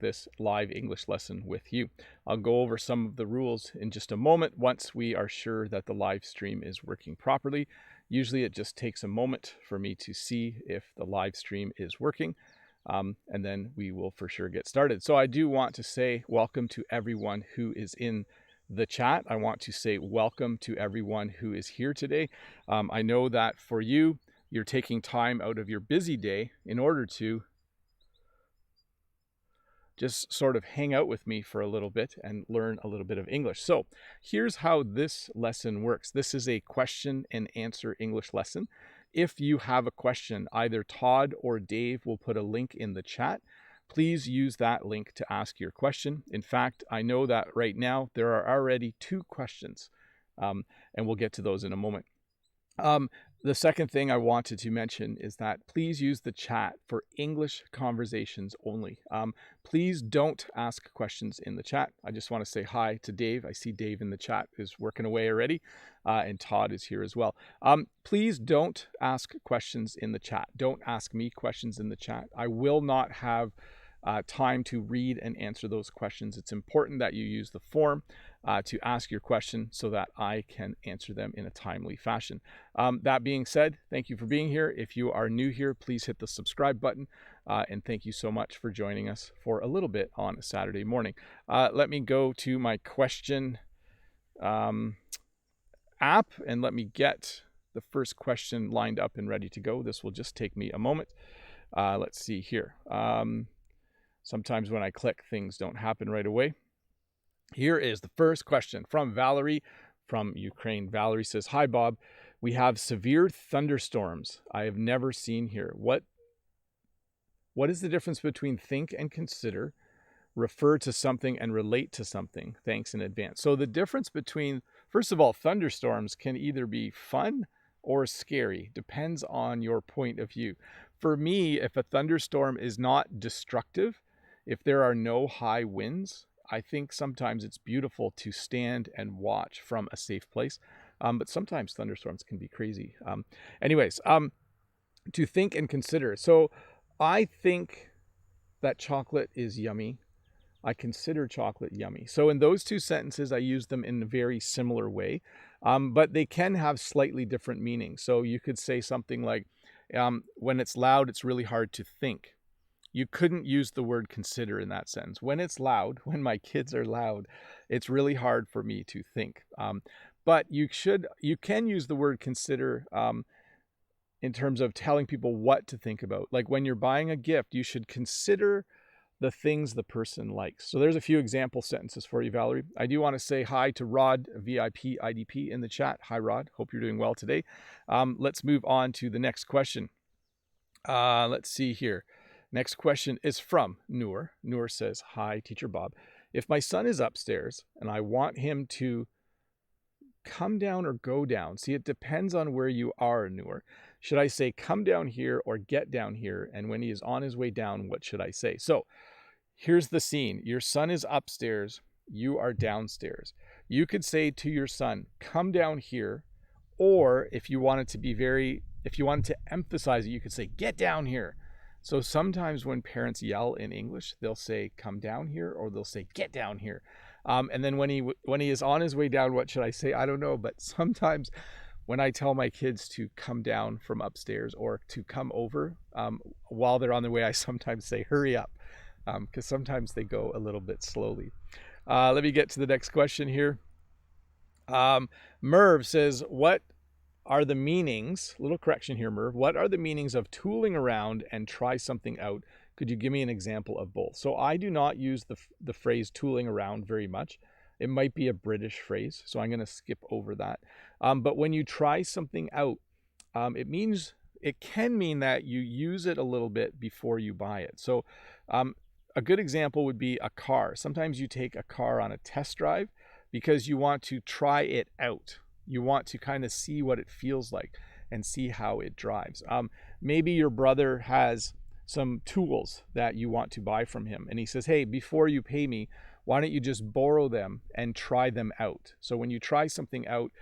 this live English lesson with you. I'll go over some of the rules in just a moment once we are sure that the live stream is working properly. Usually it just takes a moment for me to see if the live stream is working, and then we will for sure get started. So I do want to say welcome to everyone who is in the chat. I want to say welcome to everyone who is here today. I know that for you, you're taking time out of your busy day in order to just sort of hang out with me for a little bit and learn a little bit of English. So here's how this lesson works. This is a question and answer English lesson. If you have a question, either Todd or Dave will put a link in the chat. Please use that link to ask your question. In fact, I know that right now there are already 2 questions, and we'll get to those in a moment. The second thing I wanted to mention is that please use the chat for English conversations only. Please don't ask questions in the chat. I just want to say hi to Dave. I see Dave in the chat is working away already, and Todd is here as well. Please don't ask questions in the chat. Don't ask me questions in the chat. I will not have time to read and answer those questions. It's important that you use the form to ask your question so that I can answer them in a timely fashion. That being said, thank you for being here. If you are new here, please hit the subscribe button, and thank you so much for joining us for a little bit on a Saturday morning. Let me go to my question app and let me get the first question lined up and ready to go. This will just take me a moment. Let's see here. Sometimes when I click, things don't happen right away. Here is the first question from Valerie from Ukraine. Valerie says, "Hi, Bob. We have severe thunderstorms I have never seen here. What is the difference between think and consider, refer to something, and relate to something? Thanks in advance." So the difference between, first of all, thunderstorms can either be fun or scary, depends on your point of view. For me, if a thunderstorm is not destructive, if there are no high winds, I think sometimes it's beautiful to stand and watch from a safe place. But sometimes thunderstorms can be crazy. To think and consider. So I think that chocolate is yummy. I consider chocolate yummy. So in those 2 sentences, I use them in a very similar way, but they can have slightly different meanings. So you could say something like, when it's loud, it's really hard to think. You couldn't use the word consider in that sentence. When it's loud, when my kids are loud, it's really hard for me to think. But you can use the word consider in terms of telling people what to think about. Like when you're buying a gift, you should consider the things the person likes. So there's a few example sentences for you, Valerie. I do want to say hi to Rod, VIPidp in the chat. Hi, Rod. Hope you're doing well today. Let's move on to the next question. Let's see here. Next question is from Noor. Noor says, "Hi, Teacher Bob. If my son is upstairs and I want him to come down or go down," see, it depends on where you are, Noor. Should I say come down here or get down here? And when he is on his way down, what should I say? So here's the scene. Your son is upstairs. You are downstairs. You could say to your son, come down here. Or if you wanted to emphasize it, you could say, get down here. So sometimes when parents yell in English, they'll say, come down here, or they'll say, get down here. And then when he is on his way down, what should I say? I don't know. But sometimes when I tell my kids to come down from upstairs or to come over, while they're on their way, I sometimes say, hurry up, because sometimes they go a little bit slowly. Let me get to the next question here. Merv says, what are the meanings, little correction here, Merv, what are the meanings of tooling around and try something out? Could you give me an example of both? So I do not use the phrase tooling around very much. It might be a British phrase, so I'm going to skip over that. But when you try something out, it can mean that you use it a little bit before you buy it. So a good example would be a car. Sometimes you take a car on a test drive because you want to try it out. You want to kind of see what it feels like and see how it drives. Maybe your brother has some tools that you want to buy from him, and he says, hey, before you pay me, why don't you just borrow them and try them out? So when you try something out,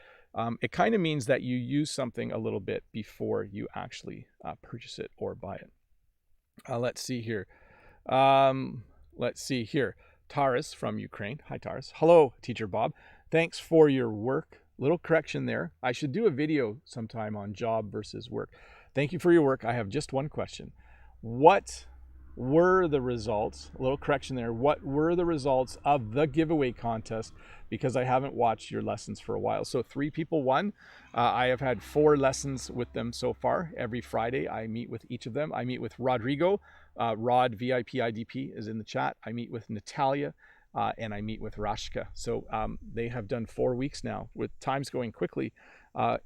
it kind of means that you use something a little bit before you actually purchase it or buy it. Let's see here. let's see here. Taras from Ukraine. Hi, Taras. Hello, Teacher Bob. Thanks for your work. Little correction there. I should do a video sometime on job versus work. Thank you for your work. I have just one question. What were the results? A little correction there. What were the results of the giveaway contest? Because I haven't watched your lessons for a while. So 3 people won. I have had 4 lessons with them so far. Every Friday, I meet with each of them. I meet with Rodrigo. Rod, VIPidp, is in the chat. I meet with Natalia. And I meet with Rashka. So they have done 4 weeks now. With times going quickly,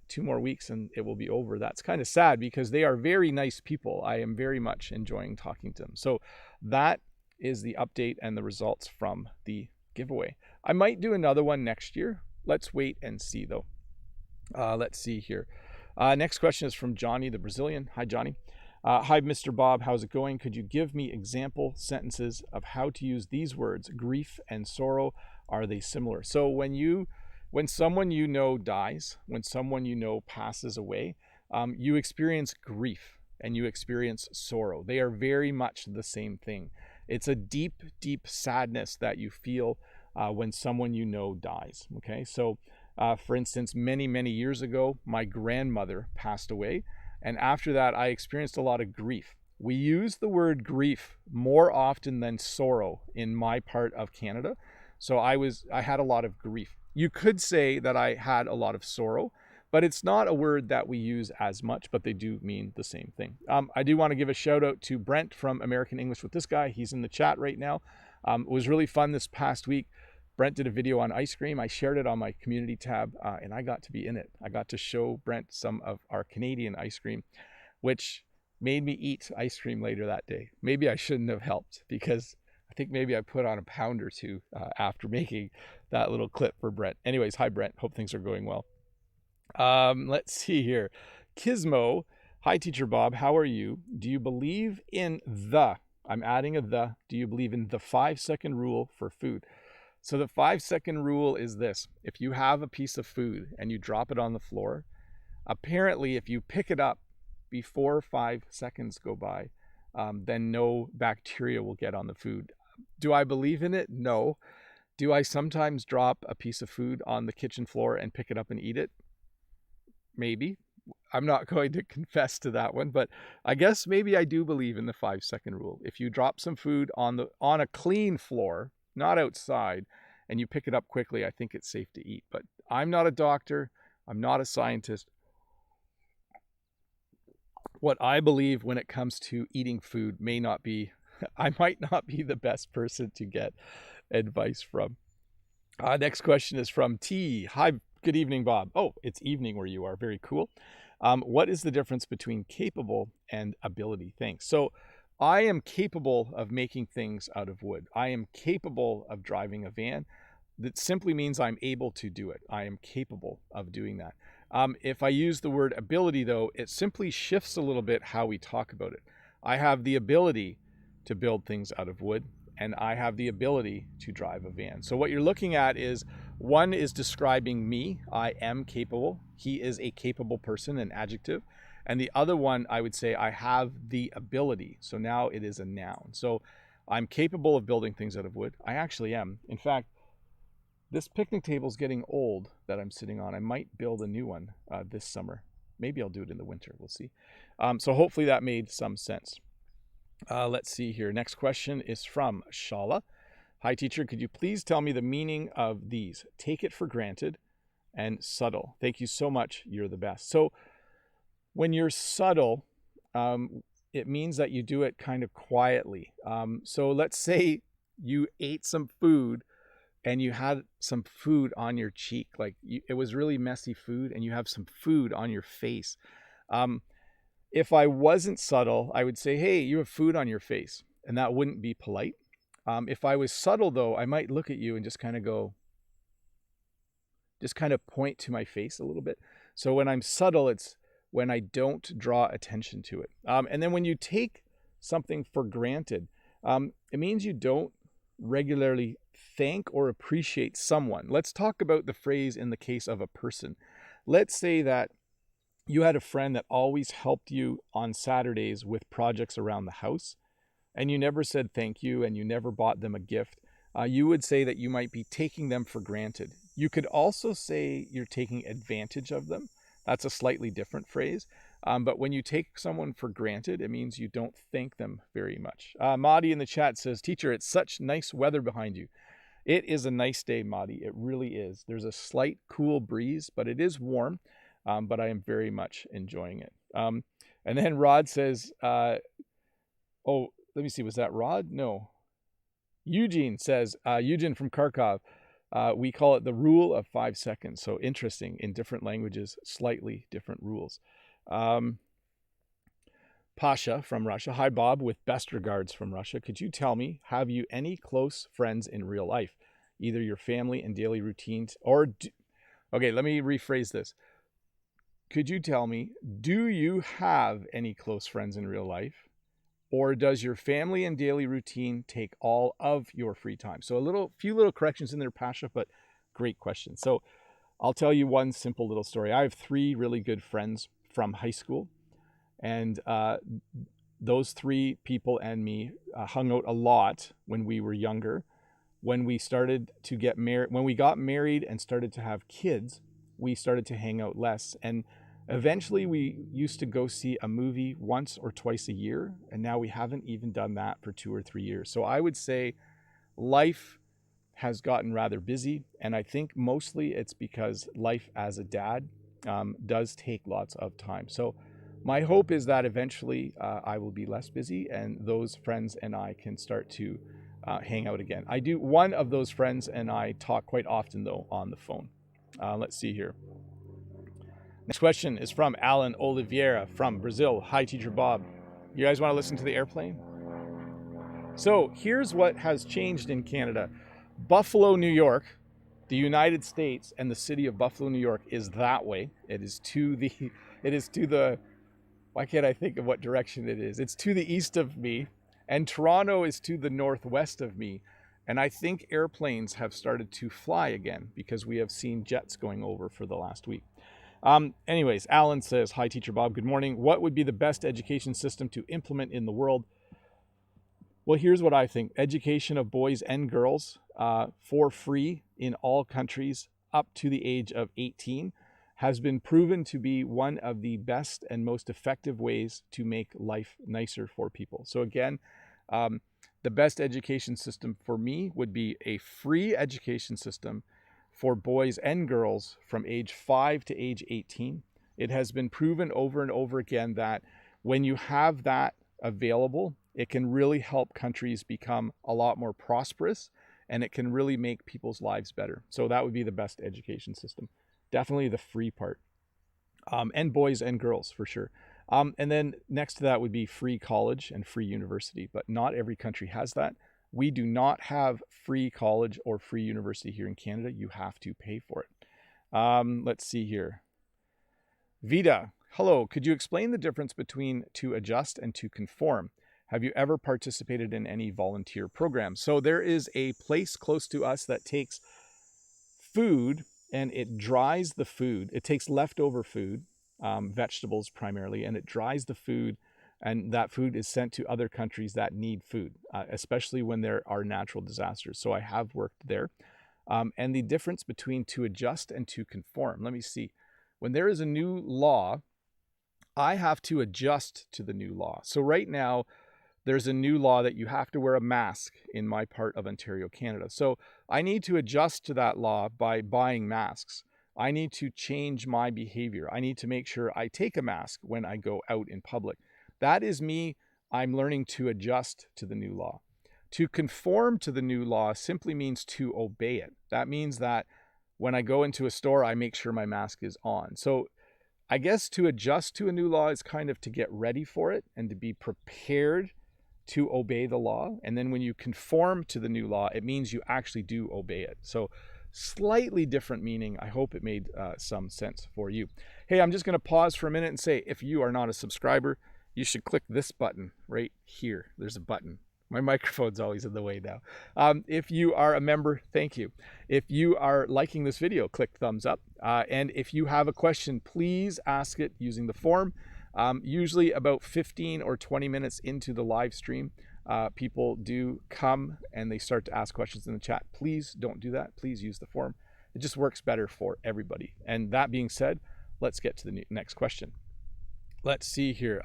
2 more weeks and it will be over. That's kind of sad because they are very nice people. I am very much enjoying talking to them. So that is the update and the results from the giveaway. I might do another one next year. Let's wait and see though. Let's see here. Next question is from Jhonny, the Brazilian. Hi, Jhonny. Hi, Mr. Bob. How's it going? Could you give me example sentences of how to use these words? Grief and sorrow, are they similar? So when someone you know dies, when someone you know passes away, you experience grief and you experience sorrow. They are very much the same thing. It's a deep, deep sadness that you feel when someone you know dies. Okay, so for instance, many, many years ago, my grandmother passed away. And after that, I experienced a lot of grief. We use the word grief more often than sorrow in my part of Canada. So I had a lot of grief. You could say that I had a lot of sorrow, but it's not a word that we use as much, but they do mean the same thing. I do want to give a shout out to Brent from American English with this guy. He's in the chat right now. It was really fun this past week. Brent did a video on ice cream. I shared it on my community tab and I got to be in it. I got to show Brent some of our Canadian ice cream, which made me eat ice cream later that day. Maybe I shouldn't have helped because I think maybe I put on a pound or 2 after making that little clip for Brent. Anyways, hi Brent. Hope things are going well. Let's see here. Kismo Hi Teacher Bob. How are you? Do you believe in I'm adding a the. Do you believe in the 5-second rule for food? So the 5-second rule is this. If you have a piece of food and you drop it on the floor, apparently if you pick it up before 5 seconds go by, then no bacteria will get on the food. Do I believe in it? No. Do I sometimes drop a piece of food on the kitchen floor and pick it up and eat it? Maybe. I'm not going to confess to that one, but I guess maybe I do believe in the 5-second rule. If you drop some food on a clean floor, not outside, and you pick it up quickly, I think it's safe to eat. But I'm not a doctor. I'm not a scientist. What I believe when it comes to eating food I might not be the best person to get advice from. Next question is from T. Hi, good evening, Bob. Oh, it's evening where you are. Very cool. What is the difference between capable and ability? Thanks. So I am capable of making things out of wood. I am capable of driving a van. That simply means I'm able to do it. I am capable of doing that. If I use the word ability, though, it simply shifts a little bit how we talk about it. I have the ability to build things out of wood, and I have the ability to drive a van. So what you're looking at is one is describing me. I am capable. He is a capable person, an adjective. And the other one, I would say I have the ability. So now it is a noun. So I'm capable of building things out of wood. I actually am. In fact, this picnic table is getting old that I'm sitting on. I might build a new one this summer. Maybe I'll do it in the winter. We'll see. So hopefully that made some sense. Let's see here. Next question is from Shala. Hi, teacher. Could you please tell me the meaning of these? Take it for granted and subtle. Thank you so much. You're the best. So when you're subtle, it means that you do it kind of quietly. So let's say you ate some food and you had some food on your cheek, it was really messy food and you have some food on your face. If I wasn't subtle, I would say, hey, you have food on your face, and that wouldn't be polite. If I was subtle though, I might look at you and just kind of point to my face a little bit. So when I'm subtle, it's when I don't draw attention to it. And then when you take something for granted, it means you don't regularly thank or appreciate someone. Let's talk about the phrase in the case of a person. Let's say that you had a friend that always helped you on Saturdays with projects around the house. and you never said thank you, and you never bought them a gift, you would say that you might be taking them for granted. You could also say you're taking advantage of them. That's a slightly different phrase. But when you take someone for granted, it means you don't thank them very much. Madi in the chat says, "Teacher, it's such nice weather behind you." It is a nice day, Madi. It really is. There's a slight cool breeze, but it is warm. But I am very much enjoying it. And then Rod says, oh, let me see. Was that Rod? No. Eugene says, Eugene from Kharkov, we call it the rule of 5 seconds. So interesting. In different languages, slightly different rules. Pasha from Russia. Hi, Bob, with best regards from Russia. Could you tell me, have you any close friends in real life? Either your family and daily routines or... Okay, let me rephrase this. Could you tell me, do you have any close friends in real life? Or does your family and daily routine take all of your free time? So few little corrections in there, Pasha, but great question. So I'll tell you one simple little story. I have 3 really good friends from high school. And those 3 people and me hung out a lot when we were younger. When we started to get married, when we got married and started to have kids, we started to hang out less. And eventually we used to go see a movie once or twice a year. And now we haven't even done that for 2 or 3 years. So I would say life has gotten rather busy. And I think mostly it's because life as a dad does take lots of time. So my hope is that eventually I will be less busy and those friends and I can start to hang out again. One of those friends and I talk quite often though on the phone. Let's see here. Next question is from Alan Oliveira from Brazil. Hi, Teacher Bob. You guys want to listen to the airplane? So here's what has changed in Canada. Buffalo, New York, the United States, and the city of Buffalo, New York is that way. It is to the, why can't I think of what direction it is? It's to the east of me, and Toronto is to the northwest of me. And I think airplanes have started to fly again because we have seen jets going over for the last week. Anyways, Alan says, hi, Teacher Bob. Good morning. What would be the best education system to implement in the world? Well, here's what I think. Education of boys and girls for free in all countries up to the age of 18 has been proven to be one of the best and most effective ways to make life nicer for people. So again, the best education system for me would be a free education system for boys and girls from age 5 to age 18. It has been proven over and over again that when you have that available, it can really help countries become a lot more prosperous and it can really make people's lives better. So that would be the best education system. Definitely the free part. And boys and girls for sure. And then next to that would be free college and free university, but not every country has that. We do not have free college or free university here in Canada. You have to pay for it. Let's see here. Vita, hello. Could you explain the difference between to adjust and to conform? Have you ever participated in any volunteer programs? So there is a place close to us that takes food and it dries the food. It takes leftover food, vegetables primarily, and it dries the food. And that food is sent to other countries that need food, especially when there are natural disasters. So I have worked there. And the difference between to adjust and to conform. Let me see. When there is a new law, I have to adjust to the new law. So right now, there's a new law that you have to wear a mask in my part of Ontario, Canada. So I need to adjust to that law by buying masks. I need to change my behavior. I need to make sure I take a mask when I go out in public. That is me. I'm learning to adjust to the new law. To conform to the new law simply means to obey it. That means that when I go into a store, I make sure my mask is on. So I guess to adjust to a new law is kind of to get ready for it and to be prepared to obey the law. And then when you conform to the new law, it means you actually do obey it. So slightly different meaning. I hope it made some sense for you. Hey, I'm just going to pause for a minute and say, if you are not a subscriber, you should click this button right here. There's a button. My microphone's always in the way now. If you are a member, thank you. If you are liking this video, click thumbs up. And if you have a question, please ask it using the form. Usually about 15 or 20 minutes into the live stream, people do come and they start to ask questions in the chat. Please don't do that. Please use the form. It just works better for everybody. And that being said, let's get to the next question. Let's see here.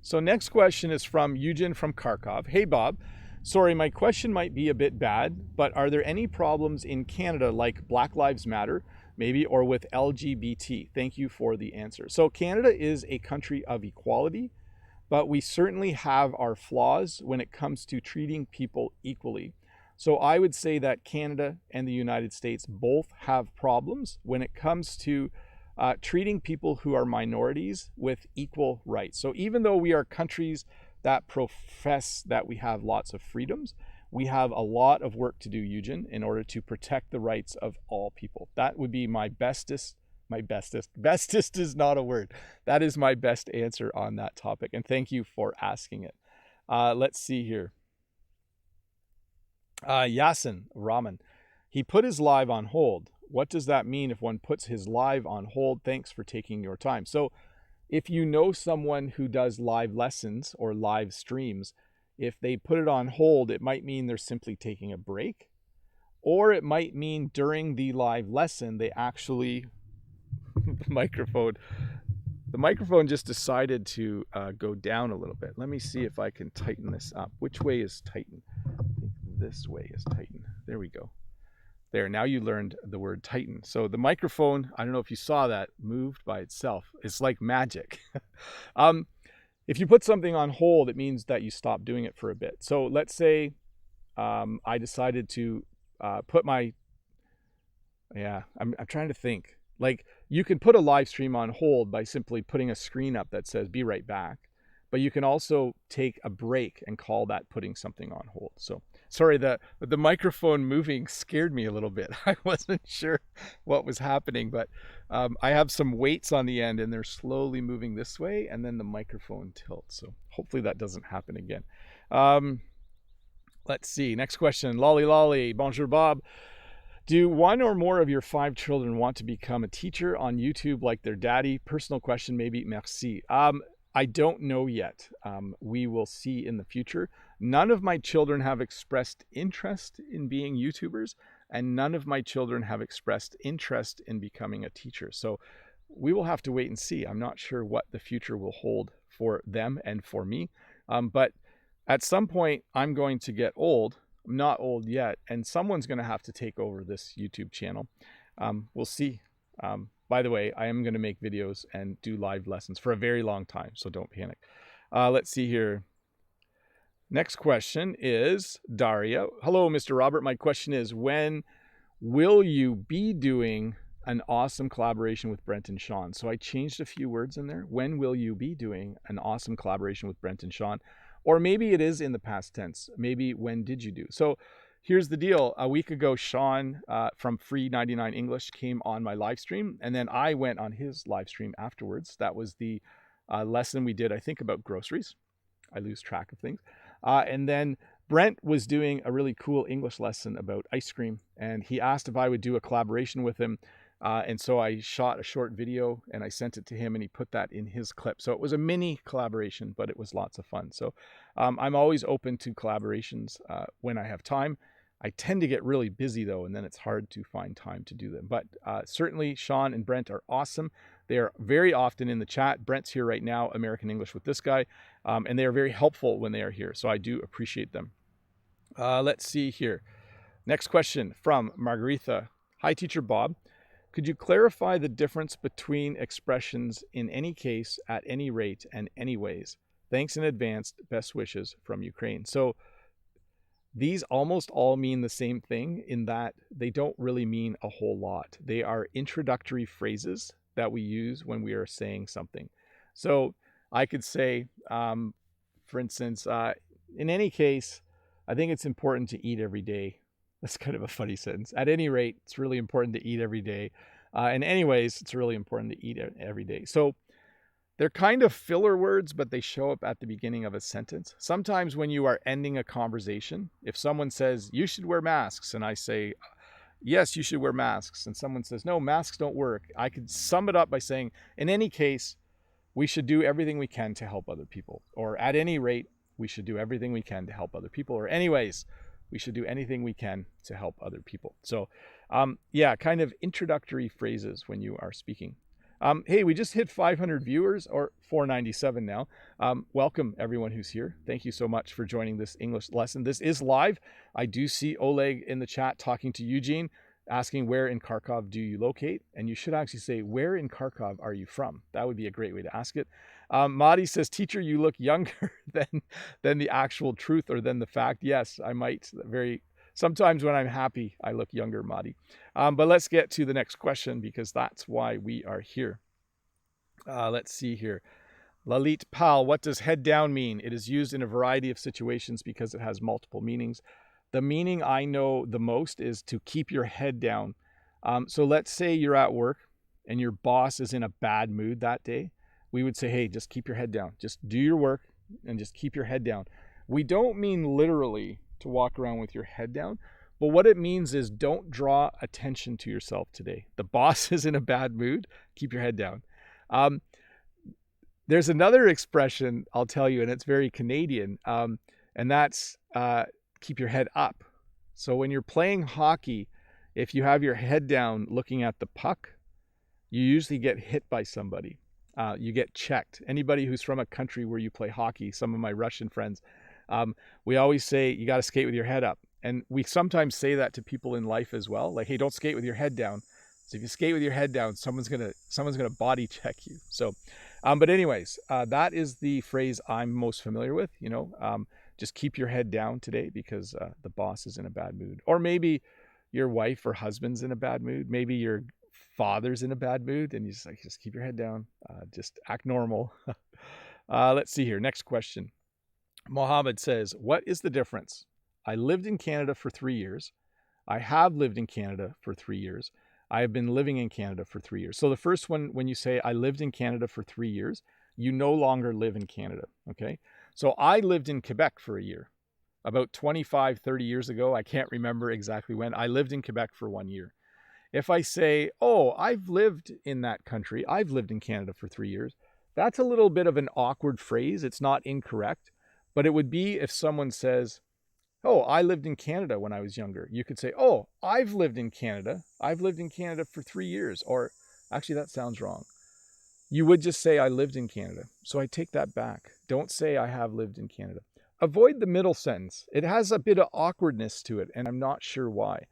So next question is from Eugen from Kharkov. Hey, Bob. Sorry, my question might be a bit bad, but are there any problems in Canada like Black Lives Matter, maybe, or with LGBT? Thank you for the answer. So Canada is a country of equality, but we certainly have our flaws when it comes to treating people equally. So I would say that Canada and the United States both have problems when it comes to treating people who are minorities with equal rights. So even though we are countries that profess that we have lots of freedoms, we have a lot of work to do, Eugen, in order to protect the rights of all people. That would be my bestest is not a word. That is my best answer on that topic. And thank you for asking it. Let's see here. Yasin Rahman, he put his live on hold. What does that mean if one puts his live on hold? Thanks for taking your time. So if you know someone who does live lessons or live streams, if they put it on hold, it might mean they're simply taking a break, or it might mean during the live lesson, they actually, the microphone just decided to go down a little bit. Let me see if I can tighten this up. Which way is tighten? I think this way is tighten. There we go. There, now you learned the word tighten. So the microphone, I don't know if you saw that, moved by itself. It's like magic. If you put something on hold, it means that you stop doing it for a bit. So let's say I decided to put my, I'm trying to think. Like, you can put a live stream on hold by simply putting a screen up that says, be right back. But you can also take a break and call that putting something on hold. So sorry, the microphone moving scared me a little bit. I wasn't sure what was happening, but I have some weights on the end and they're slowly moving this way, and then the microphone tilts. So hopefully that doesn't happen again. Let's see. Next question. Lolly. Bonjour, Bob. Do one or more of your 5 children want to become a teacher on YouTube like their daddy? Personal question, maybe. Merci. I don't know yet. We will see in the future. None of my children have expressed interest in being YouTubers, and none of my children have expressed interest in becoming a teacher. So we will have to wait and see. I'm not sure what the future will hold for them and for me. But at some point, I'm going to get old. I'm not old yet, and someone's going to have to take over this YouTube channel. We'll see. By the way, I am going to make videos and do live lessons for a very long time, so don't panic. Let's see here. Next question is Daria. Hello, Mr. Robert. My question is, when will you be doing an awesome collaboration with Brent and Shaun? So I changed a few words in there. When will you be doing an awesome collaboration with Brent and Shaun? Or maybe it is in the past tense. Maybe when did you do? So here's the deal. A week ago, Shaun from Free 99 English came on my live stream, and then I went on his live stream afterwards. That was the lesson we did, I think, about groceries. I lose track of things. And then Brent was doing a really cool English lesson about ice cream, and he asked if I would do a collaboration with him. And so I shot a short video and I sent it to him, and he put that in his clip. So it was a mini collaboration, but it was lots of fun. So I'm always open to collaborations when I have time. I tend to get really busy though, and then it's hard to find time to do them. But certainly Shaun and Brent are awesome. They are very often in the chat. Brent's here right now, American English with this guy. And they are very helpful when they are here. So I do appreciate them. Let's see here. Next question from Margaretha. Hi, Teacher Bob. Could you clarify the difference between expressions in any case, at any rate, and anyways? Thanks in advance. Best wishes from Ukraine. So these almost all mean the same thing in that they don't really mean a whole lot. They are introductory phrases that we use when we are saying something. So I could say, for instance, in any case, I think it's important to eat every day. That's kind of a funny sentence. At any rate, it's really important to eat every day. And anyways, it's really important to eat every day. So they're kind of filler words, but they show up at the beginning of a sentence. Sometimes when you are ending a conversation, if someone says, you should wear masks, and I say, yes, you should wear masks, and someone says, no, masks don't work, I could sum it up by saying, in any case, we should do everything we can to help other people. Or at any rate, we should do everything we can to help other people. Or anyways, we should do anything we can to help other people. So yeah, kind of introductory phrases when you are speaking. Hey, we just hit 500 viewers, or 497 now. Welcome everyone who's here. Thank you so much for joining this English lesson. This is live. I do see Oleg in the chat talking to Eugene, asking where in Kharkov do you locate? And you should actually say, where in Kharkov are you from? That would be a great way to ask it. Madi says, teacher, you look younger than the actual truth or than the fact. Yes, I might. Sometimes when I'm happy, I look younger, Madi. But let's get to the next question, because that's why we are here. Let's see here. Lalit Pal, what does head down mean? It is used in a variety of situations because it has multiple meanings. The meaning I know the most is to keep your head down. So let's say you're at work and your boss is in a bad mood that day. We would say, hey, just keep your head down. Just do your work and just keep your head down. We don't mean literally to walk around with your head down, but what it means is don't draw attention to yourself today. The boss is in a bad mood. Keep your head down. There's another expression I'll tell you, and it's very Canadian, and that's keep your head up. So when you're playing hockey, if you have your head down looking at the puck, you usually get hit by somebody. You get checked. Anybody who's from a country where you play hockey, some of my Russian friends, we always say you got to skate with your head up. And we sometimes say that to people in life as well. Like, hey, don't skate with your head down. So if you skate with your head down, someone's gonna body check you. So, but anyways, that is the phrase I'm most familiar with. Just keep your head down today because the boss is in a bad mood. Or maybe your wife or husband's in a bad mood. Maybe your father's in a bad mood, and you just keep your head down. Just act normal. Let's see here. Next question. Mohammed says, what is the difference? I lived in Canada for 3 years. I have lived in Canada for 3 years. I have been living in Canada for 3 years. So the first one, when you say I lived in Canada for 3 years, you no longer live in Canada, okay? So I lived in Quebec for a year. About 25, 30 years ago, I can't remember exactly when, I lived in Quebec for 1 year. If I say, oh, I've lived in that country, I've lived in Canada for 3 years, that's a little bit of an awkward phrase. It's not incorrect, but it would be if someone says, oh, I lived in Canada when I was younger. You could say, oh, I've lived in Canada. I've lived in Canada for 3 years. Or actually, that sounds wrong. You would just say, I lived in Canada. So I take that back. Don't say I have lived in Canada. Avoid the middle sentence. It has a bit of awkwardness to it, and I'm not sure why.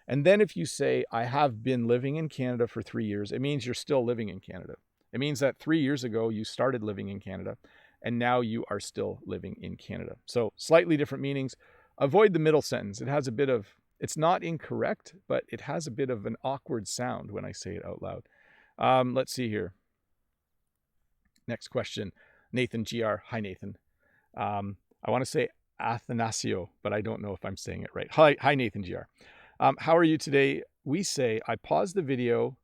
And then if you say, I have been living in Canada for 3 years, it means you're still living in Canada. It means that 3 years ago, you started living in Canada, and now you are still living in Canada. So slightly different meanings. Avoid the middle sentence. It has a bit of, it's not incorrect, but it has a bit of an awkward sound when I say it out loud. Let's see here. Next question. Nathan GR. Hi, Nathan. I want to say Athanasio, but I don't know if I'm saying it right. Hi, Nathan GR. How are you today? We say, I paused the video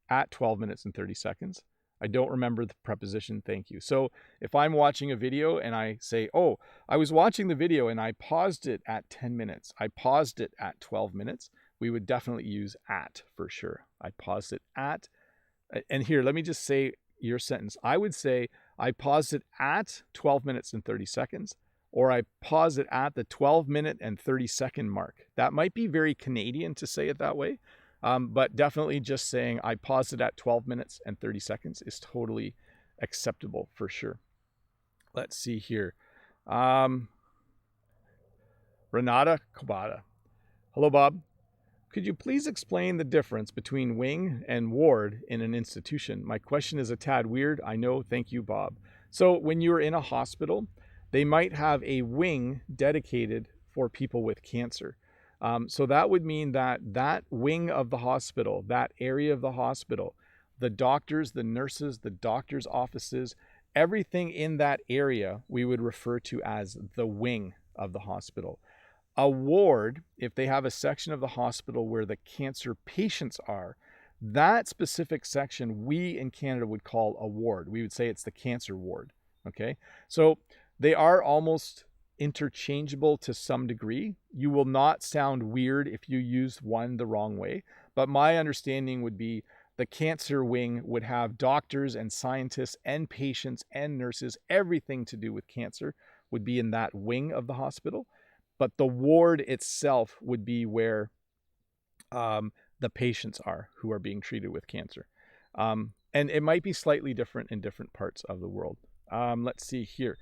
at 12 minutes and 30 seconds. I don't remember the preposition, thank you. So if I'm watching a video and I say, oh, I was watching the video and I paused it at 10 minutes, I paused it at 12 minutes, we would definitely use at for sure. I paused it at, and here, let me just say your sentence. I would say, I paused it at 12 minutes and 30 seconds, or I paused it at the 12 minute and 30 second mark. That might be very Canadian to say it that way. But definitely just saying I paused it at 12 minutes and 30 seconds is totally acceptable for sure. Let's see here. Renata Kobata. Hello, Bob. Could you please explain the difference between wing and ward in an institution? My question is a tad weird. I know. Thank you, Bob. So when you're in a hospital, they might have a wing dedicated for people with cancer. So that would mean that that wing of the hospital, that area of the hospital, the doctors, the nurses, the doctors' offices, everything in that area we would refer to as the wing of the hospital. A ward, if they have a section of the hospital where the cancer patients are, that specific section we in Canada would call a ward. We would say it's the cancer ward, okay? So they are almost interchangeable to some degree. You will not sound weird if you use one the wrong way, but my understanding would be the cancer wing would have doctors and scientists and patients and nurses. Everything to do with cancer would be in that wing of the hospital. But the ward itself would be where the patients are who are being treated with cancer. And it might be slightly different in different parts of the world. Let's see here.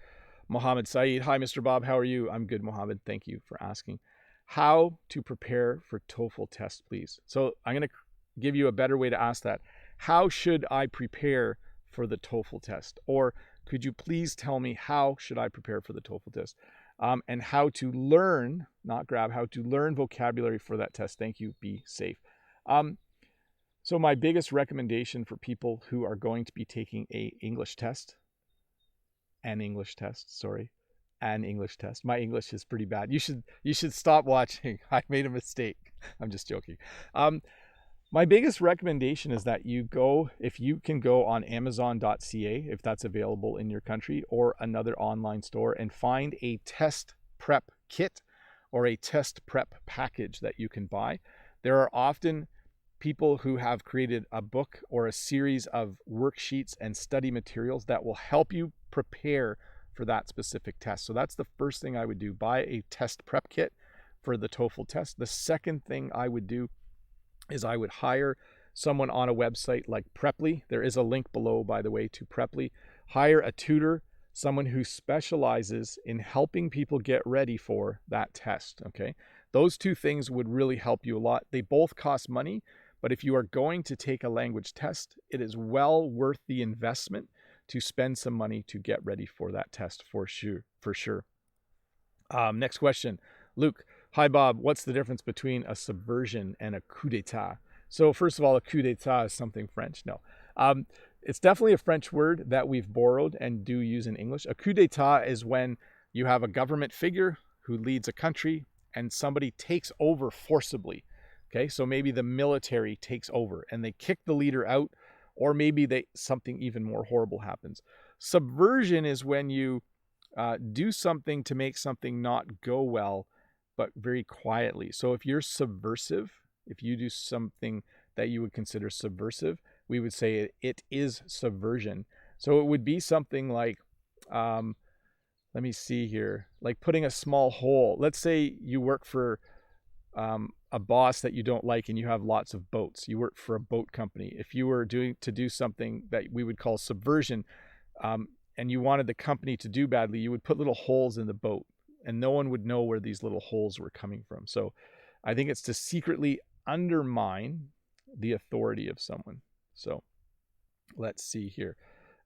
Mohammed Saad Hi Mr. Bob, how are you? I'm good, Mohammed. Thank you for asking. How to prepare for TOEFL test, please. So I'm going to give you a better way to ask that. How should I prepare for the TOEFL test? Or could you please tell me how should I prepare for the TOEFL test? And how to learn, not grab, how to learn vocabulary for that test. Thank you. Be safe. So my biggest recommendation for people who are going to be taking an English test. My English is pretty bad. You should stop watching. I made a mistake. I'm just joking. My biggest recommendation is that if you can go on Amazon.ca, if that's available in your country, or another online store, and find a test prep kit or a test prep package that you can buy. There are often people who have created a book or a series of worksheets and study materials that will help you prepare for that specific test. So that's the first thing I would do. Buy a test prep kit for the TOEFL test. The second thing I would do is I would hire someone on a website like Preply. There is a link below, by the way, to Preply. Hire a tutor, someone who specializes in helping people get ready for that test, okay? Those two things would really help you a lot. They both cost money, but if you are going to take a language test, it is well worth the investment to spend some money to get ready for that test for sure. Next question. Luke, hi Bob, what's the difference between a subversion and a coup d'etat? So first of all, a coup d'etat is something French. No, it's definitely a French word that we've borrowed and do use in English. A coup d'etat is when you have a government figure who leads a country and somebody takes over forcibly. Okay, so maybe the military takes over and they kick the leader out, or maybe something even more horrible happens. Subversion is when you do something to make something not go well, but very quietly. So if you're subversive, if you do something that you would consider subversive, we would say it is subversion. So it would be something like, let me see here, like putting a small hole. Let's say you work for a boss that you don't like and you have lots of boats. You work for a boat company. If you were to do something that we would call subversion, and you wanted the company to do badly, you would put little holes in the boat and no one would know where these little holes were coming from. So I think it's to secretly undermine the authority of someone. So let's see here.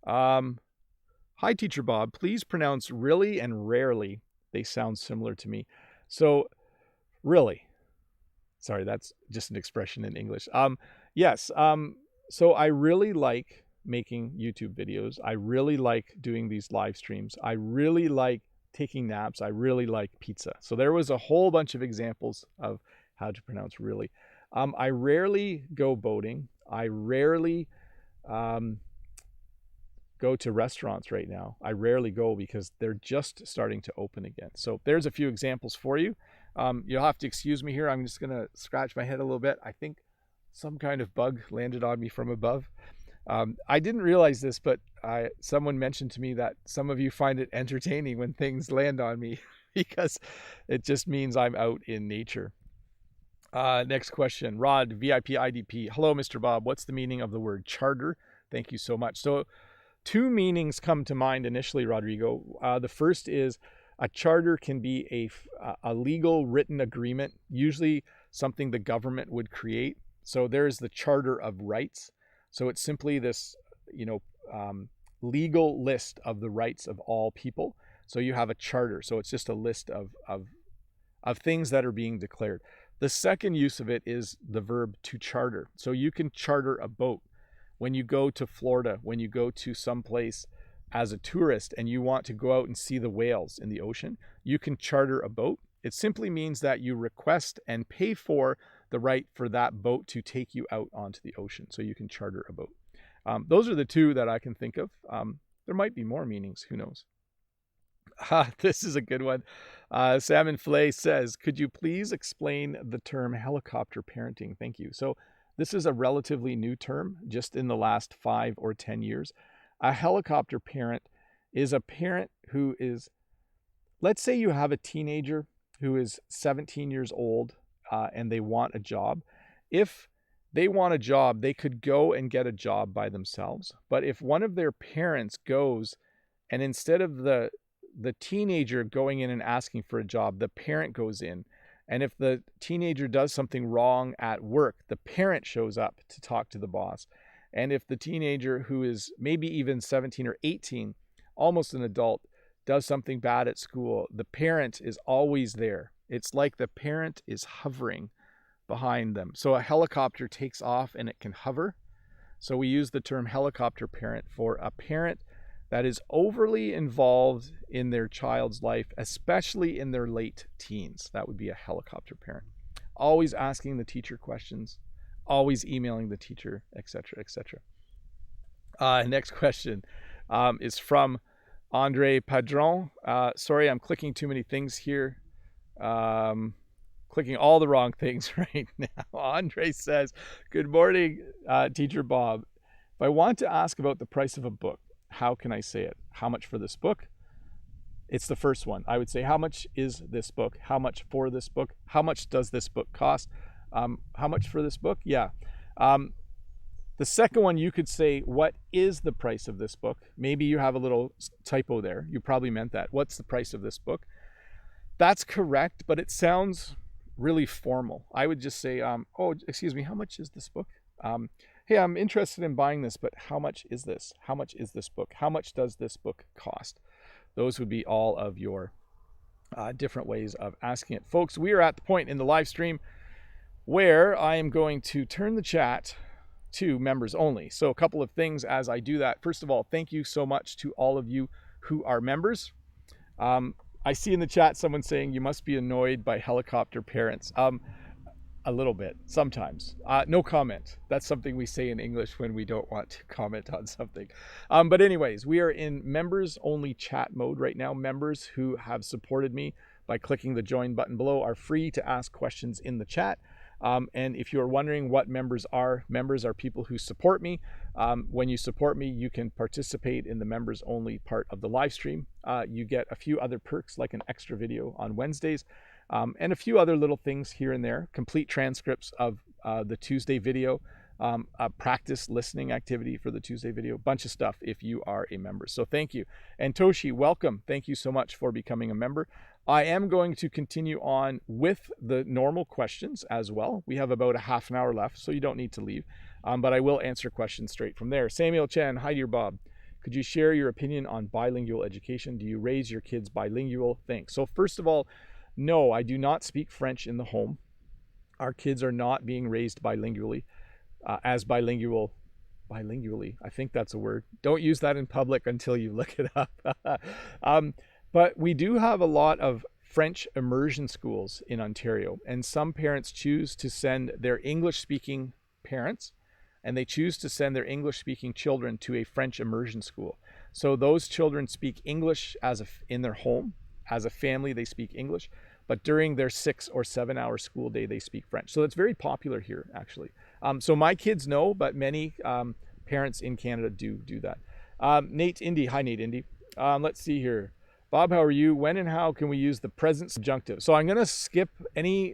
Hi, Teacher Bob. Please pronounce really and rarely. They sound similar to me. So really. Sorry, that's just an expression in English. Yes. So I really like making YouTube videos. I really like doing these live streams. I really like taking naps. I really like pizza. So there was a whole bunch of examples of how to pronounce really. I rarely go boating. I rarely go to restaurants right now. I rarely go because they're just starting to open again. So there's a few examples for you. You'll have to excuse me here. I'm just going to scratch my head a little bit. I think some kind of bug landed on me from above. I didn't realize this, but someone mentioned to me that some of you find it entertaining when things land on me because it just means I'm out in nature. Next question. Rod, VIPidp. Hello, Mr. Bob. What's the meaning of the word charter? Thank you so much. So two meanings come to mind initially, Rodrigo. The first is a charter can be a legal written agreement, usually something the government would create. So there's the Charter of Rights. So it's simply this, legal list of the rights of all people. So you have a charter. So it's just a list of things that are being declared. The second use of it is the verb to charter. So you can charter a boat. When you go to Florida, when you go to some place as a tourist and you want to go out and see the whales in the ocean, you can charter a boat. It simply means that you request and pay for the right for that boat to take you out onto the ocean. So you can charter a boat. Those are the two that I can think of. There might be more meanings. Who knows? This is a good one. Salmon Fillets says, could you please explain the term helicopter parenting? Thank you. So this is a relatively new term, just in the last 5 or 10 years. A helicopter parent is a parent who is, let's say you have a teenager who is 17 years old and they want a job. If they want a job, they could go and get a job by themselves. But if one of their parents goes and instead of the teenager going in and asking for a job, the parent goes in. And if the teenager does something wrong at work, the parent shows up to talk to the boss. And if the teenager, who is maybe even 17 or 18, almost an adult, does something bad at school, the parent is always there. It's like the parent is hovering behind them. So a helicopter takes off and it can hover. So we use the term helicopter parent for a parent that is overly involved in their child's life, especially in their late teens. That would be a helicopter parent. Always asking the teacher questions, always emailing the teacher, etc., etc. Next question is from Andre Padron. Sorry, I'm clicking too many things here. Clicking all the wrong things right now. Andre says, good morning, Teacher Bob. If I want to ask about the price of a book, how can I say it? How much for this book? It's the first one. I would say, how much is this book? How much for this book? How much does this book cost? How much for this book? Yeah. The second one, you could say, what is the price of this book? Maybe you have a little typo there. You probably meant that. What's the price of this book? That's correct, but it sounds really formal. I would just say, oh, excuse me, how much is this book? Hey, I'm interested in buying this, but how much is this? How much is this book? How much does this book cost? Those would be all of your different ways of asking it. Folks, we are at the point in the live stream where I am going to turn the chat to members only. So a couple of things as I do that. First of all, thank you so much to all of you who are members. I see in the chat someone saying you must be annoyed by helicopter parents. A little bit, sometimes. No comment. That's something we say in English when we don't want to comment on something. But anyways, we are in members only chat mode right now. Members who have supported me by clicking the join button below are free to ask questions in the chat. And if you're wondering what members are people who support me. When you support me, you can participate in the members only part of the live stream. You get a few other perks like an extra video on Wednesdays. And a few other little things here and there, complete transcripts of the Tuesday video, a practice listening activity for the Tuesday video, bunch of stuff if you are a member. So thank you. And Toshi, welcome. Thank you so much for becoming a member. I am going to continue on with the normal questions as well. We have about a half an hour left, so you don't need to leave. But I will answer questions straight from there. Samuel Chan, hi dear Bob. Could you share your opinion on bilingual education? Do you raise your kids bilingual? Thanks. So first of all, no, I do not speak French in the home. Our kids are not being raised bilingually, bilingually. I think that's a word. Don't use that in public until you look it up. But we do have a lot of French immersion schools in Ontario, and some parents choose to send their English-speaking parents, and they choose to send their English-speaking children to a French immersion school. So those children speak English in their home. As a family, they speak English, but during their 6 or 7 hour school day, they speak French. So it's very popular here, actually. So my kids know, but many parents in Canada do that. Nate Indy, hi Nate Indy. Let's see here. Bob, how are you? When and how can we use the present subjunctive? So I'm gonna skip any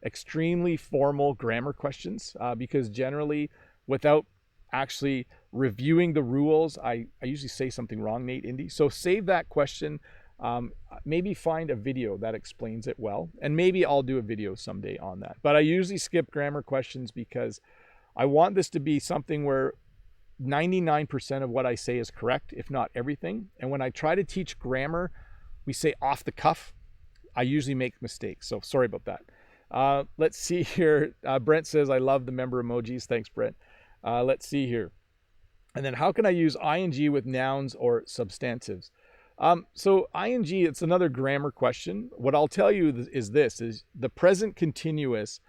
extremely formal grammar questions because generally without actually reviewing the rules, I usually say something wrong, Nate Indy. So save that question. Maybe find a video that explains it well, and maybe I'll do a video someday on that. But I usually skip grammar questions because I want this to be something where 99% of what I say is correct, if not everything. And when I try to teach grammar, we say off the cuff. I usually make mistakes, so sorry about that. Let's see here. Brent says, I love the member emojis. Thanks, Brent. Let's see here. And then how can I use ing with nouns or substantives? So ing, it's another grammar question. What I'll tell you is the present continuous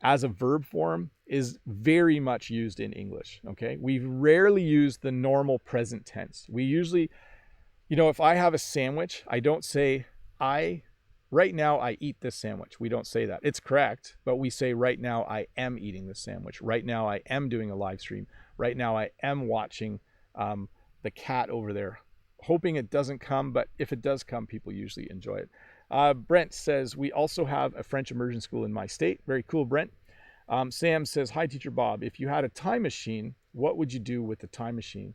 as a verb form is very much used in English, okay? We rarely use the normal present tense. We usually, if I have a sandwich, I don't say, I right now I eat this sandwich. We don't say that. It's correct, but we say right now I am eating this sandwich. Right now I am doing a live stream. Right now I am watching the cat over there, hoping it doesn't come, but if it does come, people usually enjoy it. Brent says, we also have a French immersion school in my state. Very cool, Brent. Sam says, hi, Teacher Bob. If you had a time machine, what would you do with the time machine?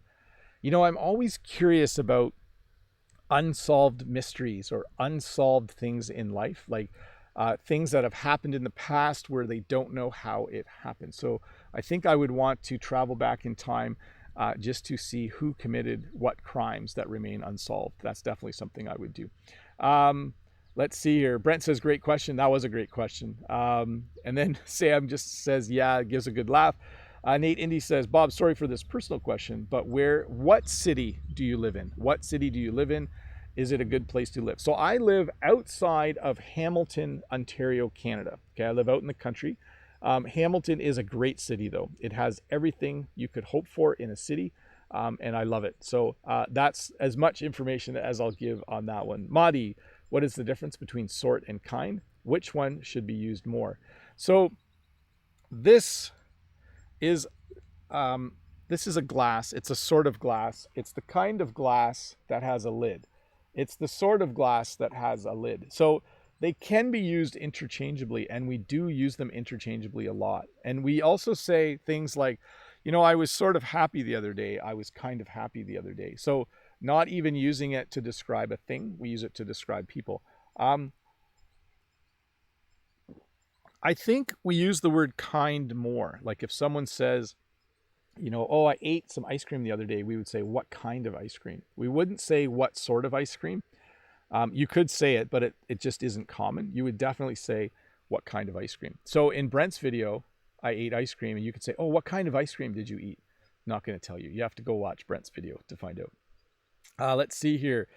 You know, I'm always curious about unsolved mysteries or unsolved things in life, like things that have happened in the past where they don't know how it happened. So I think I would want to travel back in time just to see who committed what crimes that remain unsolved. That's definitely something I would do. Let's see here. Brent says, great question. That was a great question. And then Sam just says, yeah, gives a good laugh. Nate Indy says, Bob, sorry for this personal question, but what city do you live in? What city do you live in? Is it a good place to live? So I live outside of Hamilton, Ontario, Canada. Okay, I live out in the country. Hamilton is a great city, though. It has everything you could hope for in a city, and I love it. So that's as much information as I'll give on that one. Madi, what is the difference between sort and kind? Which one should be used more? So this is a glass. It's a sort of glass. It's the kind of glass that has a lid. It's the sort of glass that has a lid. So they can be used interchangeably, and we do use them interchangeably a lot. And we also say things like, you know, I was sort of happy the other day. I was kind of happy the other day. So not even using it to describe a thing, we use it to describe people. I think we use the word kind more. Like if someone says, you know, oh, I ate some ice cream the other day, we would say, what kind of ice cream? We wouldn't say what sort of ice cream. You could say it, but it just isn't common. You would definitely say what kind of ice cream. So in Brent's video, I ate ice cream, and you could say, oh, what kind of ice cream did you eat? Not going to tell you. You have to go watch Brent's video to find out. Let's see here.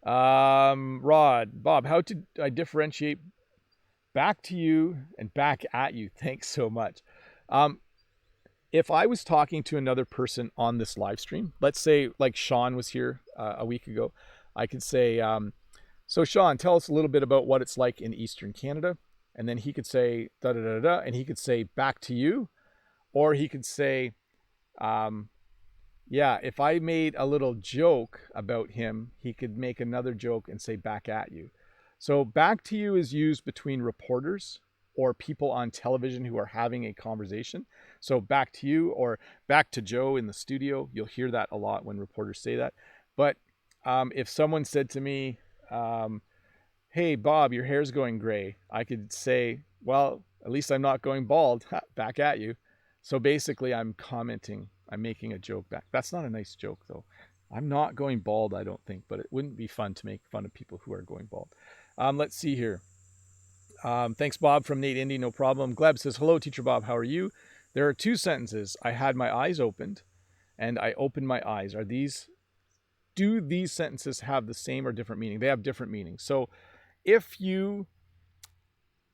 Rod, Bob, how did I differentiate back to you and back at you? Thanks so much. If I was talking to another person on this live stream, let's say like Shaun was here a week ago, I could say, so Shaun, tell us a little bit about what it's like in Eastern Canada. And then he could say, da, da, da, da, and he could say back to you. Or he could say, yeah, if I made a little joke about him, he could make another joke and say back at you. So back to you is used between reporters or people on television who are having a conversation. So back to you or back to Joe in the studio. You'll hear that a lot when reporters say that. But if someone said to me, hey, Bob, your hair's going gray, I could say, well, at least I'm not going bald. Back at you. So basically, I'm commenting. I'm making a joke back. That's not a nice joke, though. I'm not going bald, I don't think, but it wouldn't be fun to make fun of people who are going bald. Let's see here. Thanks, Bob, from Nate Indy. No problem. Gleb says, hello, Teacher Bob. How are you? There are two sentences. I had my eyes opened, and I opened my eyes. Do these sentences have the same or different meaning? They have different meanings. So if you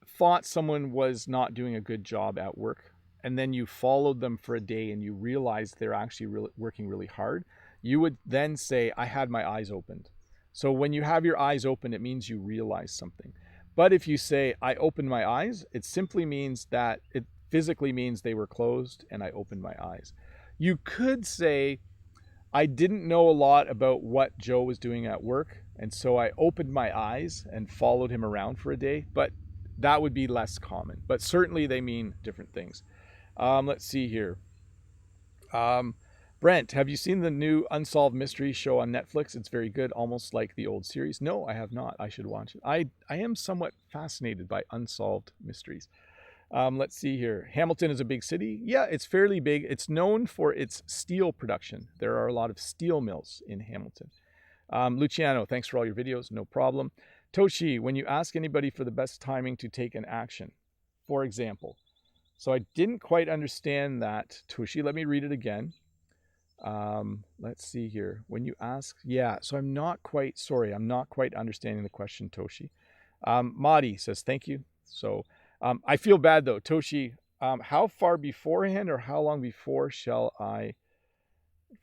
thought someone was not doing a good job at work, and then you followed them for a day and you realized they're actually working really hard, you would then say, I had my eyes opened. So when you have your eyes open, it means you realize something. But if you say, I opened my eyes, it simply means that it physically means they were closed and I opened my eyes. You could say, I didn't know a lot about what Joe was doing at work, and so I opened my eyes and followed him around for a day, but that would be less common. But certainly they mean different things. Let's see here. Brent, have you seen the new Unsolved Mysteries show on Netflix? It's very good, almost like the old series. No, I have not. I should watch it. I am somewhat fascinated by unsolved mysteries. Let's see here. Hamilton is a big city. Yeah, it's fairly big. It's known for its steel production. There are a lot of steel mills in Hamilton. Luciano, thanks for all your videos. No problem. Toshi, when you ask anybody for the best timing to take an action, for example. So I didn't quite understand that, Toshi. Let me read it again. Let's see here. When you ask, yeah, so I'm not quite understanding the question, Toshi. Madi says, thank you. So I feel bad though, Toshi. How far beforehand or how long before shall I,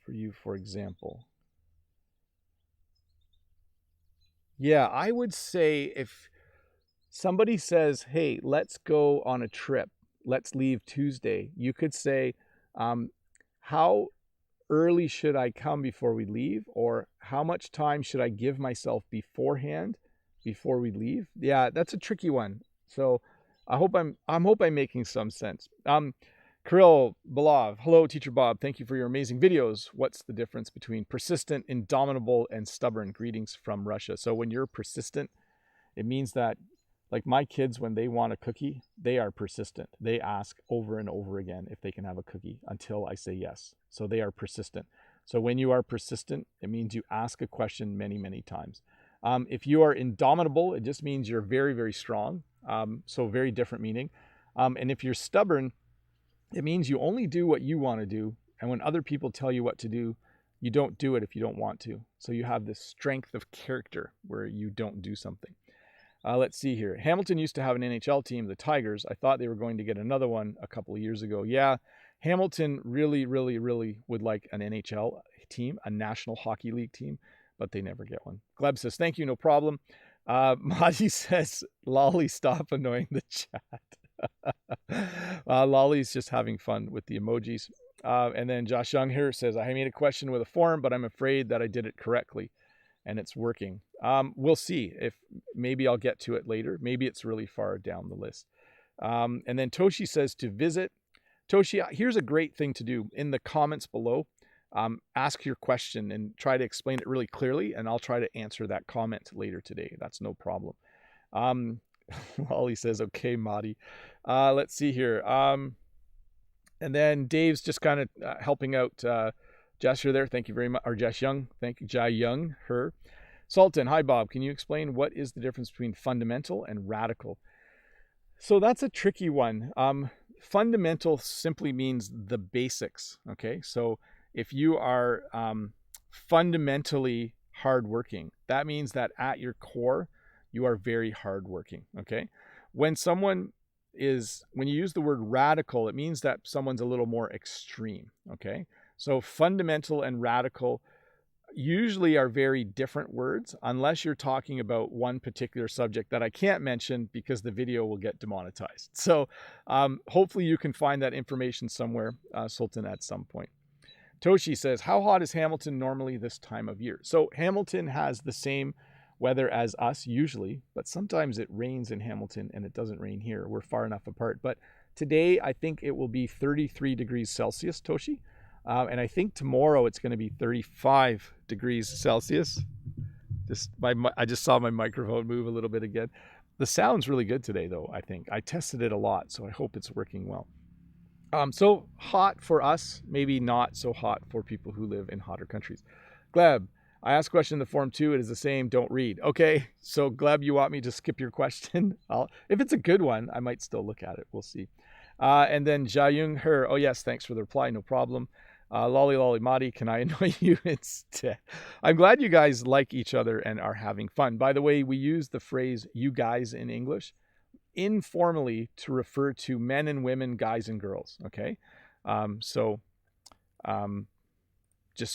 for you, for example? Yeah, I would say if somebody says, hey, let's go on a trip. Let's leave Tuesday. You could say, how early should I come before we leave? Or how much time should I give myself beforehand before we leave? Yeah, that's a tricky one. So I hope I'm making some sense. Kirill Belov, hello, Teacher Bob. Thank you for your amazing videos. What's the difference between persistent, indomitable, and stubborn? Greetings from Russia. So when you're persistent, it means that, like my kids, when they want a cookie, they are persistent. They ask over and over again if they can have a cookie until I say yes. So they are persistent. So when you are persistent, it means you ask a question many, many times. If you are indomitable, it just means you're very, very strong. So very different meaning. And if you're stubborn, it means you only do what you want to do. And when other people tell you what to do, you don't do it if you don't want to. So you have this strength of character where you don't do something. Let's see here. Hamilton used to have an NHL team, the Tigers. I thought they were going to get another one a couple of years ago. Yeah, Hamilton really, really, really would like an NHL team, a National Hockey League team, but they never get one. Gleb says, thank you, no problem. Madi says, Lolly, stop annoying the chat. Lolly's just having fun with the emojis. And then Josh Young here says, I made a question with a form, but I'm afraid that I did it correctly and it's working. We'll see if maybe I'll get to it later. Maybe it's really far down the list. And then Toshi says to visit. Toshi, here's a great thing to do in the comments below. Ask your question and try to explain it really clearly, and I'll try to answer that comment later today. That's no problem. Lolly says, okay, Madi. Let's see here. And then Dave's just kind of helping out Jess, you're there. Thank you very much. Or Jess Young. Thank you. Jai Young, her. Sultan, hi, Bob. Can you explain what is the difference between fundamental and radical? So that's a tricky one. Fundamental simply means the basics. Okay. So if you are fundamentally hardworking, that means that at your core, you are very hardworking. Okay. When you use the word radical, it means that someone's a little more extreme. Okay. So fundamental and radical usually are very different words, unless you're talking about one particular subject that I can't mention because the video will get demonetized. So hopefully you can find that information somewhere, Sultan, at some point. Toshi says, how hot is Hamilton normally this time of year? So Hamilton has the same weather as us usually, but sometimes it rains in Hamilton and it doesn't rain here. We're far enough apart. But today I think it will be 33 degrees Celsius, Toshi. And I think tomorrow it's going to be 35 degrees Celsius. I just saw my microphone move a little bit again. The sound's really good today, though, I think. I tested it a lot, so I hope it's working well. So hot for us, maybe not so hot for people who live in hotter countries. Gleb, I asked a question in the form too. It is the same. Don't read. Okay, so Gleb, you want me to skip your question? If it's a good one, I might still look at it. We'll see. And then Jayung Her. Oh, yes, thanks for the reply. No problem. Lolly Madi, can I annoy you instead? I'm glad you guys like each other and are having fun. By the way, we use the phrase you guys in English informally to refer to men and women, guys and girls. Okay. Just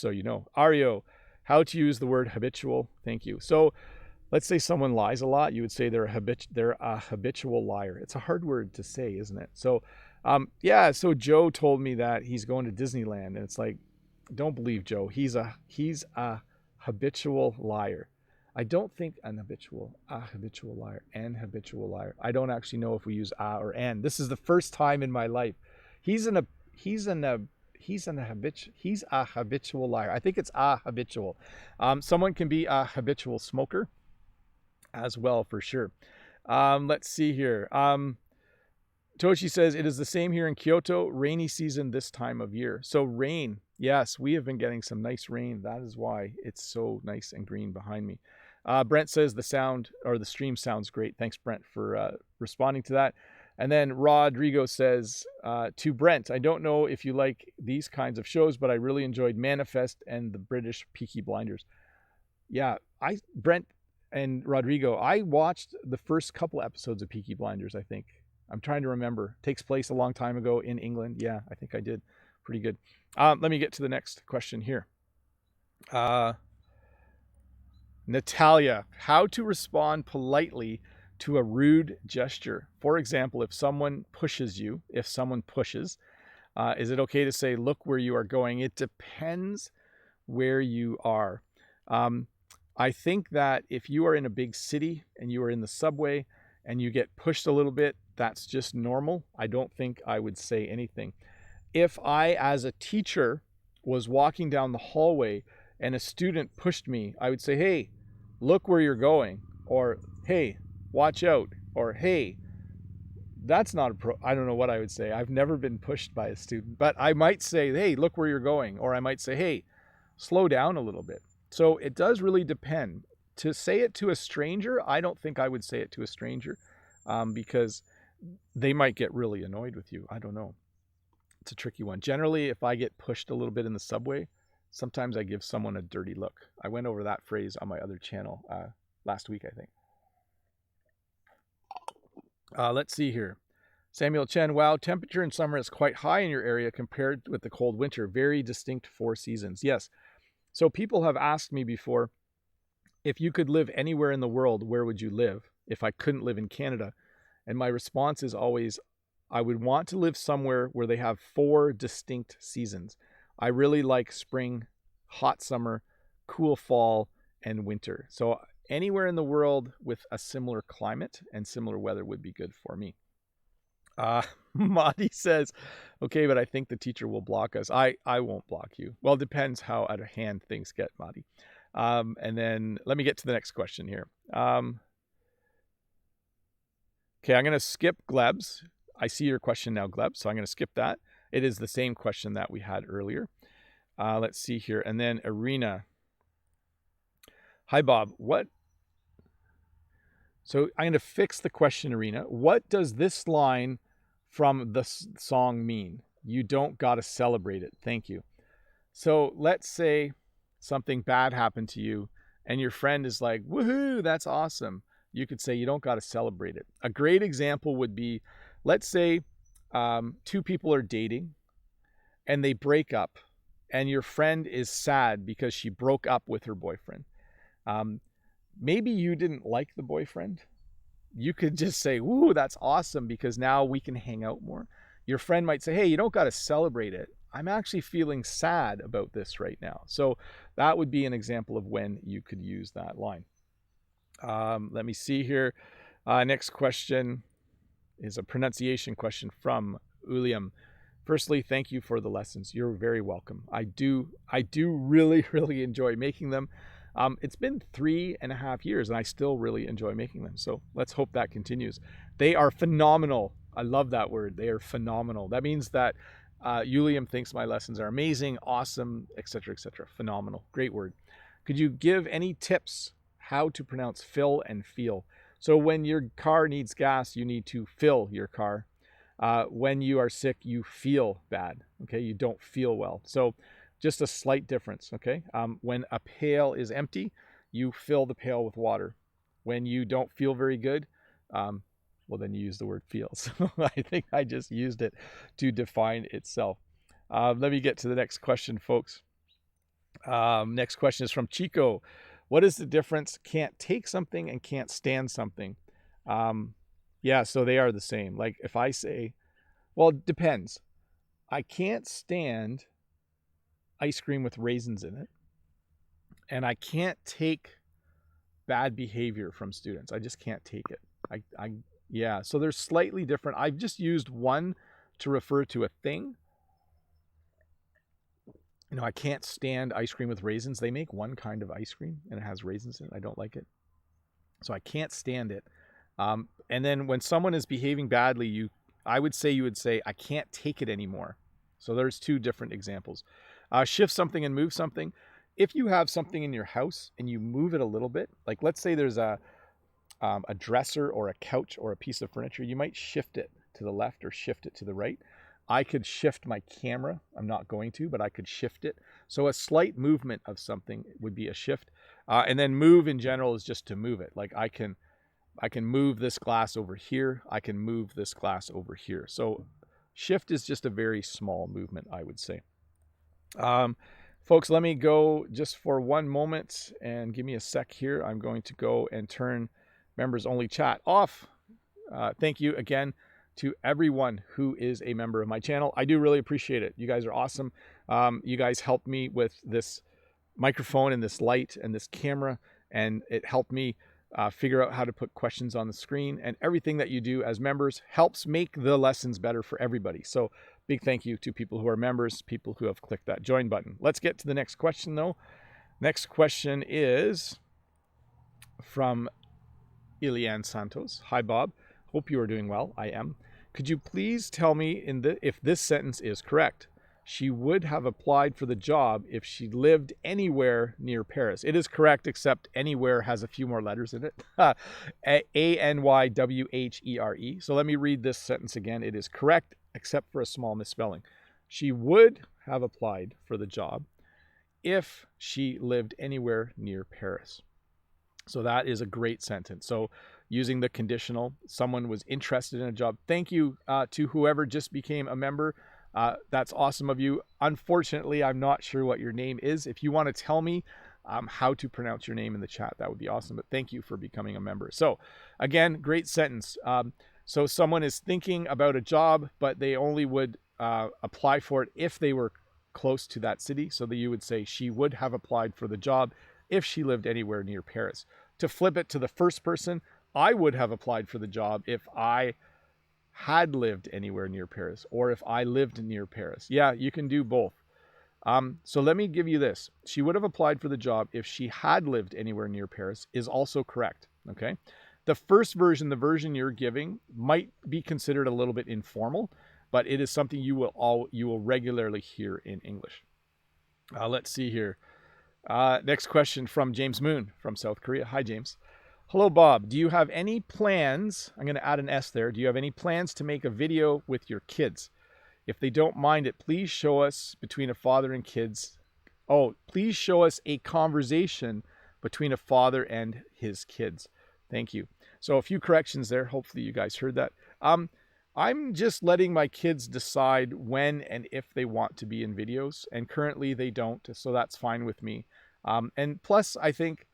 so you know. Ario, how to use the word habitual. Thank you. So let's say someone lies a lot. You would say they're a habitual liar. It's a hard word to say, isn't it? So so Joe told me that he's going to Disneyland, and it's like, don't believe Joe. He's a habitual liar. I don't think a habitual liar. I don't actually know if we use a or an. This is the first time in my life. He's a habitual liar. I think it's a habitual. Someone can be a habitual smoker as well, for sure. Let's see here. Toshi says, it is the same here in Kyoto, rainy season this time of year. So rain, yes, we have been getting some nice rain. That is why it's so nice and green behind me. Brent says the stream sounds great. Thanks, Brent, for responding to that. And then Rodrigo says, to Brent, I don't know if you like these kinds of shows, but I really enjoyed Manifest and the British Peaky Blinders. Yeah, Brent and Rodrigo, I watched the first couple episodes of Peaky Blinders, I think. I'm trying to remember. Takes place a long time ago in England. Yeah, I think I did. Pretty good. Let me get to the next question here. Natalia, how to respond politely to a rude gesture. For example, if someone pushes you, if someone pushes, is it okay to say, look where you are going? It depends where you are. I think that if you are in a big city and you are in the subway and you get pushed a little bit, that's just normal. I don't think I would say anything. If I, as a teacher, was walking down the hallway and a student pushed me, I would say, hey, look where you're going, or hey, watch out, or hey, that's not I don't know what I would say. I've never been pushed by a student, but I might say, hey, look where you're going, or I might say, hey, slow down a little bit. So it does really depend. To say it to a stranger, I don't think I would say it to a stranger because they might get really annoyed with you. I don't know. It's a tricky one. Generally, if I get pushed a little bit in the subway, sometimes I give someone a dirty look. I went over that phrase on my other channel last week, I think. Let's see here. Samuel Chen, wow, temperature in summer is quite high in your area compared with the cold winter. Very distinct 4 seasons. Yes. So people have asked me before, if you could live anywhere in the world, where would you live if I couldn't live in Canada? And my response is always, I would want to live somewhere where they have 4 distinct seasons. I really like spring, hot summer, cool fall, and winter. So anywhere in the world with a similar climate and similar weather would be good for me. Madi says, okay, but I think the teacher will block us. I won't block you. Well, it depends how out of hand things get, Madi. And then let me get to the next question here. Okay, I'm going to skip Gleb's. I see your question now, Gleb, so I'm going to skip that. It is the same question that we had earlier. Let's see here. And then Irina. Hi, Bob. What? So I'm going to fix the question, Irina. What does this line from the song mean? You don't got to celebrate it. Thank you. So let's say something bad happened to you and your friend is like, woohoo, that's awesome. You could say you don't got to celebrate it. A great example would be, let's say 2 people are dating and they break up and your friend is sad because she broke up with her boyfriend. Maybe you didn't like the boyfriend. You could just say, woo, that's awesome because now we can hang out more. Your friend might say, hey, you don't got to celebrate it. I'm actually feeling sad about this right now. So that would be an example of when you could use that line. Let me see here. Next question is a pronunciation question from Uliam. Firstly, thank you for the lessons. You're very welcome. I do really, really enjoy making them. It's been 3.5 years and I still really enjoy making them. So let's hope that continues. They are phenomenal. I love that word. They are phenomenal. That means that Uliam thinks my lessons are amazing, awesome, etc., etc. Phenomenal. Great word. Could you give any tips how to pronounce fill and feel? So when your car needs gas, you need to fill your car. When you are sick, you feel bad. Okay, you don't feel well. So just a slight difference. Okay, when a pail is empty, you fill the pail with water. When you don't feel very good, well, then you use the word feel. So I think I just used it to define itself. Let me get to the next question, folks. Next question is from Chico. What is the difference? Can't take something and can't stand something. Yeah, so they are the same. Like if I say, well, it depends. I can't stand ice cream with raisins in it. And I can't take bad behavior from students. I just can't take it. Yeah, so they're slightly different. I've just used one to refer to a thing. You know, I can't stand ice cream with raisins. They make one kind of ice cream and it has raisins in it. I don't like it. So I can't stand it. And then when someone is behaving badly, you would say, I can't take it anymore. So there's 2 different examples. Shift something and move something. If you have something in your house and you move it a little bit, like let's say there's a dresser or a couch or a piece of furniture, you might shift it to the left or shift it to the right. I could shift my camera. I'm not going to, but I could shift it. So a slight movement of something would be a shift. And then move in general is just to move it. Like I can move this glass over here. I can move this glass over here. So shift is just a very small movement, I would say. Folks, let me go just for one moment and give me a sec here. I'm going to go and turn members only chat off. Thank you again to everyone who is a member of my channel. I do really appreciate it. You guys are awesome. You guys helped me with this microphone and this light and this camera, and it helped me figure out how to put questions on the screen, and everything that you do as members helps make the lessons better for everybody. So big thank you to people who are members, people who have clicked that join button. Let's get to the next question though. Next question is from Ilian Santos. Hi Bob, hope you are doing well. I am. Could you please tell me if this sentence is correct? She would have applied for the job if she lived anywhere near Paris. It is correct, except anywhere has a few more letters in it. A-N-Y-W-H-E-R-E. So let me read this sentence again. It is correct, except for a small misspelling. She would have applied for the job if she lived anywhere near Paris. So that is a great sentence. So using the conditional, someone was interested in a job. Thank you to whoever just became a member. That's awesome of you. Unfortunately, I'm not sure what your name is. If you want to tell me how to pronounce your name in the chat, that would be awesome. But thank you for becoming a member. So again, great sentence. So someone is thinking about a job, but they only would apply for it if they were close to that city. So that you would say she would have applied for the job if she lived anywhere near Paris. To flip it to the first person, I would have applied for the job if I had lived anywhere near Paris, or if I lived near Paris. Yeah, you can do both. So let me give you this. She would have applied for the job if she had lived anywhere near Paris is also correct. Okay. The first version, the version you're giving, might be considered a little bit informal, but it is something you will regularly hear in English. Let's see here. Next question from James Moon from South Korea. Hi, James. Hello, Bob. Do you have any plans? I'm going to add an S there. Do you have any plans to make a video with your kids? If they don't mind it, please show us between a father and kids. Oh, please show us a conversation between a father and his kids. Thank you. So a few corrections there. Hopefully you guys heard that. I'm just letting my kids decide when and if they want to be in videos, and currently they don't, so that's fine with me. And plus, I think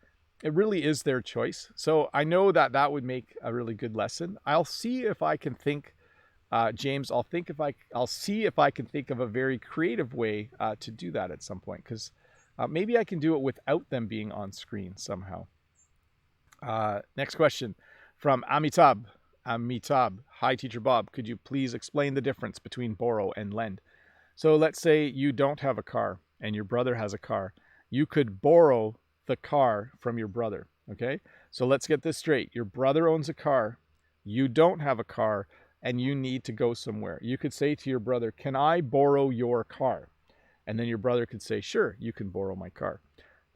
it really is their choice. So I know that that would make a really good lesson. I'll see if I can think, James, I'll see if I can think of a very creative way to do that at some point, because maybe I can do it without them being on screen somehow. Next question from Amitabh. Hi Teacher Bob, could you please explain the difference between borrow and lend? So let's say you don't have a car and your brother has a car. You could borrow the car from your brother. Okay, so let's get this straight. Your brother owns a car, you don't have a car, and you need to go somewhere. You could say to your brother, can I borrow your car? And then your brother could say, sure, you can borrow my car.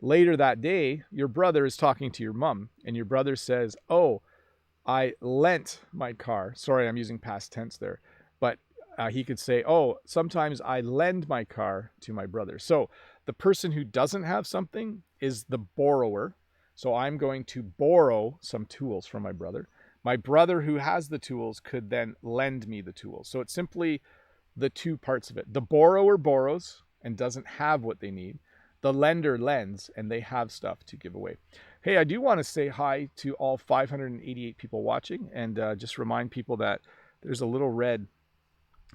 Later that day, your brother is talking to your mom, and your brother says, oh, I lent my car. Sorry, I'm using past tense there. But he could say, oh, sometimes I lend my car to my brother. So the person who doesn't have something is the borrower. So I'm going to borrow some tools from my brother. My brother who has the tools could then lend me the tools. So it's simply the two parts of it. The borrower borrows and doesn't have what they need. The lender lends and they have stuff to give away. Hey, I do want to say hi to all 588 people watching, and just remind people that there's a little red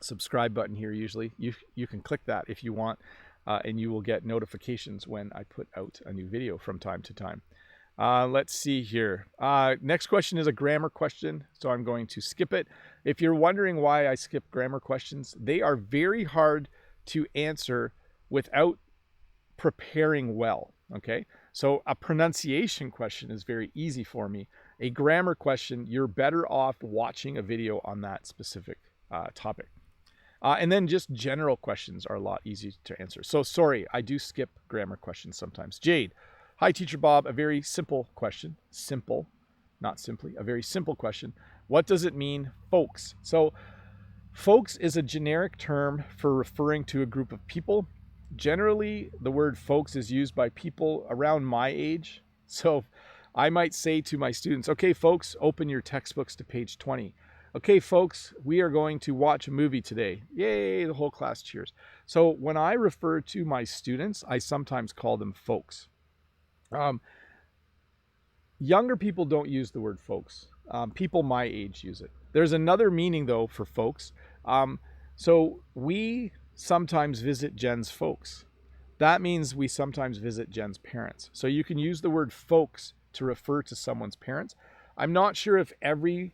subscribe button here usually. You can click that if you want, and you will get notifications when I put out a new video from time to time. Let's see here. Next question is a grammar question, so I'm going to skip it. If you're wondering why I skip grammar questions, they are very hard to answer without preparing well. Okay, so a pronunciation question is very easy for me. A grammar question, you're better off watching a video on that specific topic. And then just general questions are a lot easier to answer. So sorry, I do skip grammar questions sometimes. Jade, hi Teacher Bob, a very simple question. Simple, not simply, a very simple question. What does it mean, folks? So folks is a generic term for referring to a group of people. Generally, the word folks is used by people around my age. So I might say to my students, okay, folks, open your textbooks to page 20. Okay, folks, we are going to watch a movie today. Yay, the whole class cheers. So when I refer to my students, I sometimes call them folks. younger people don't use the word folks. People my age use it. There's another meaning though for folks. So we sometimes visit Jen's folks. That means we sometimes visit Jen's parents. So you can use the word folks to refer to someone's parents. I'm not sure if every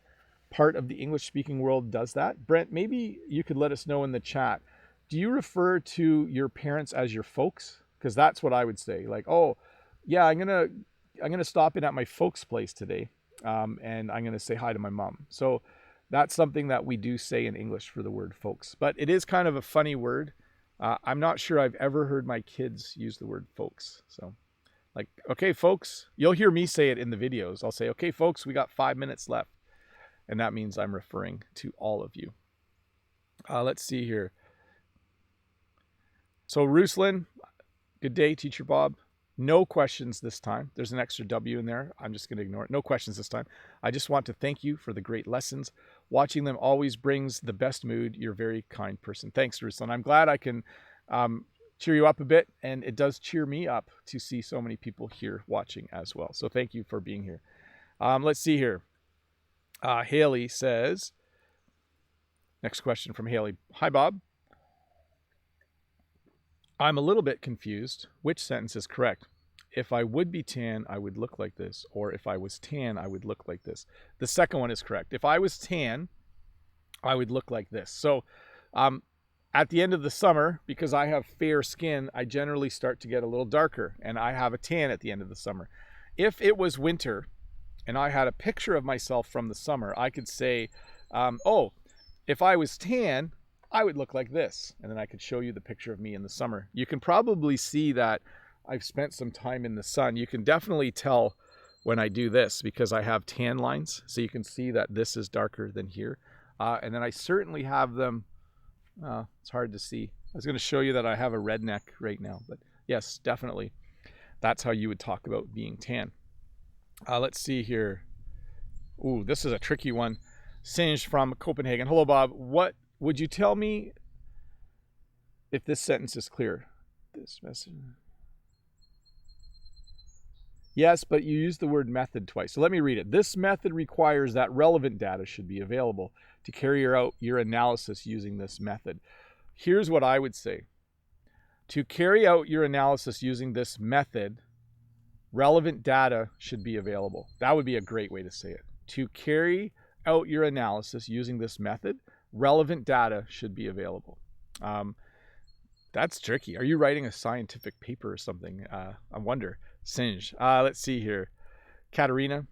part of the English speaking world does that. Brent, maybe you could let us know in the chat. Do you refer to your parents as your folks? Because that's what I would say. Like, oh, yeah, I'm gonna stop in at my folks' place today, and I'm gonna say hi to my mom. So that's something that we do say in English for the word folks. But it is kind of a funny word. I'm not sure I've ever heard my kids use the word folks. So, like, okay, folks, you'll hear me say it in the videos. I'll say, okay, folks, we got 5 minutes left. And that means I'm referring to all of you. Let's see here. So Ruslan, good day, Teacher Bob. No questions this time. There's an extra W in there. I'm just going to ignore it. No questions this time. I just want to thank you for the great lessons. Watching them always brings the best mood. You're a very kind person. Thanks, Ruslan. I'm glad I can cheer you up a bit, and it does cheer me up to see so many people here watching as well. So thank you for being here. Let's see here. Haley says, next question from Haley. Hi, Bob. I'm a little bit confused. Which sentence is correct? If I would be tan, I would look like this. Or if I was tan, I would look like this. The second one is correct. If I was tan, I would look like this. So at the end of the summer, because I have fair skin, I generally start to get a little darker. And I have a tan at the end of the summer. If it was winter and I had a picture of myself from the summer, I could say, oh, if I was tan, I would look like this. And then I could show you the picture of me in the summer. You can probably see that I've spent some time in the sun. You can definitely tell when I do this because I have tan lines. So you can see that this is darker than here. And then I certainly have them. It's hard to see. I was going to show you that I have a redneck right now. But yes, definitely. That's how you would talk about being tan. Let's see here. Ooh, this is a tricky one. Singe from Copenhagen. Hello, Bob. What would you tell me if this sentence is clear? This message. Yes, but you used the word method twice. So let me read it. This method requires that relevant data should be available to carry out your analysis using this method. Here's what I would say. To carry out your analysis using this method, relevant data should be available. That would be a great way to say it. To carry out your analysis using this method, relevant data should be available. That's tricky. Are you writing a scientific paper or something? I wonder. Singe. Let's see here. Katerina.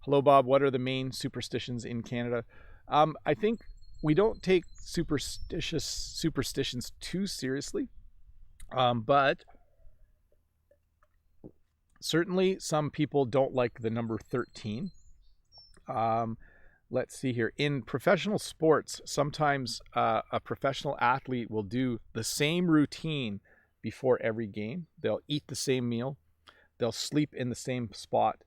Hello, Bob. What are the main superstitions in Canada? I think we don't take superstitions too seriously. But certainly some people don't like the number 13. Let's see here. In professional sports, sometimes a professional athlete will do the same routine before every game. They'll eat the same meal. They'll sleep in the same spot.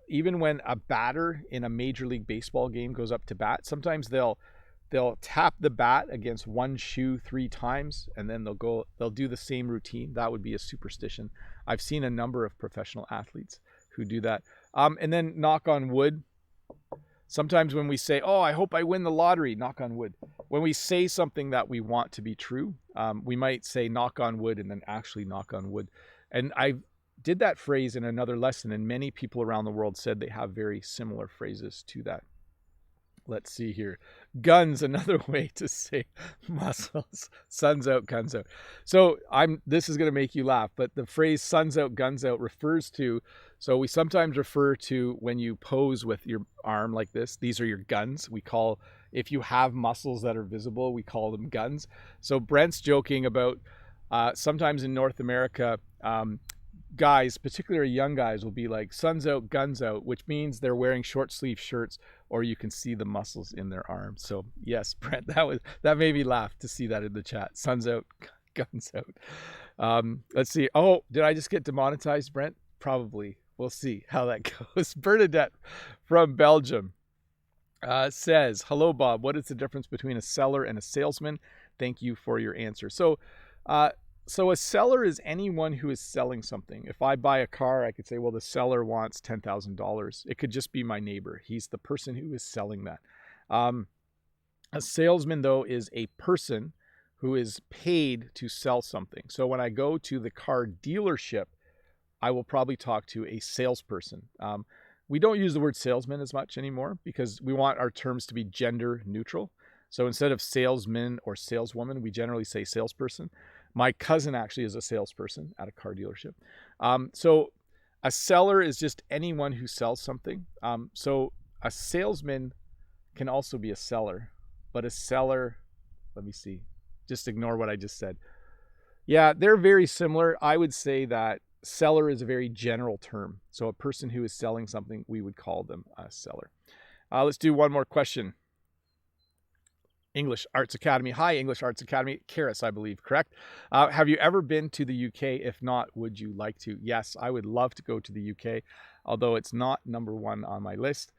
Even when a batter in a Major League Baseball game goes up to bat, sometimes they'll tap the bat against one shoe 3 times, and then they'll do the same routine. That would be a superstition. I've seen a number of professional athletes who do that. And then knock on wood. Sometimes when we say, oh, I hope I win the lottery, knock on wood. When we say something that we want to be true, we might say knock on wood and then actually knock on wood. And I did that phrase in another lesson, and many people around the world said they have very similar phrases to that. Let's see here. Guns, another way to say muscles. Sun's out, guns out. So this is going to make you laugh, but the phrase sun's out, guns out refers to, so we sometimes refer to when you pose with your arm like this. These are your guns. If you have muscles that are visible, we call them guns. So Brent's joking about sometimes in North America, guys, particularly young guys, will be like sun's out, guns out, which means they're wearing short sleeve shirts or you can see the muscles in their arms. So yes, Brent, that made me laugh to see that in the chat. Sun's out, guns out. Let's see. Oh, did I just get demonetized, Brent? Probably. We'll see how that goes. Bernadette from Belgium says, hello, Bob. What is the difference between a seller and a salesman? Thank you for your answer. So So a seller is anyone who is selling something. If I buy a car, I could say, well, the seller wants $10,000. It could just be my neighbor. He's the person who is selling that. A salesman, though, is a person who is paid to sell something. So when I go to the car dealership, I will probably talk to a salesperson. We don't use the word salesman as much anymore because we want our terms to be gender neutral. So instead of salesman or saleswoman, we generally say salesperson. My cousin actually is a salesperson at a car dealership. So a seller is just anyone who sells something. So a salesman can also be a seller, but a seller, let me see, just ignore what I just said. Yeah, they're very similar. I would say that seller is a very general term. So a person who is selling something, we would call them a seller. Let's do one more question. English Arts Academy. Hi, English Arts Academy. Karis, I believe, correct? Have you ever been to the UK? If not, would you like to? Yes, I would love to go to the UK, although it's not number one on my list.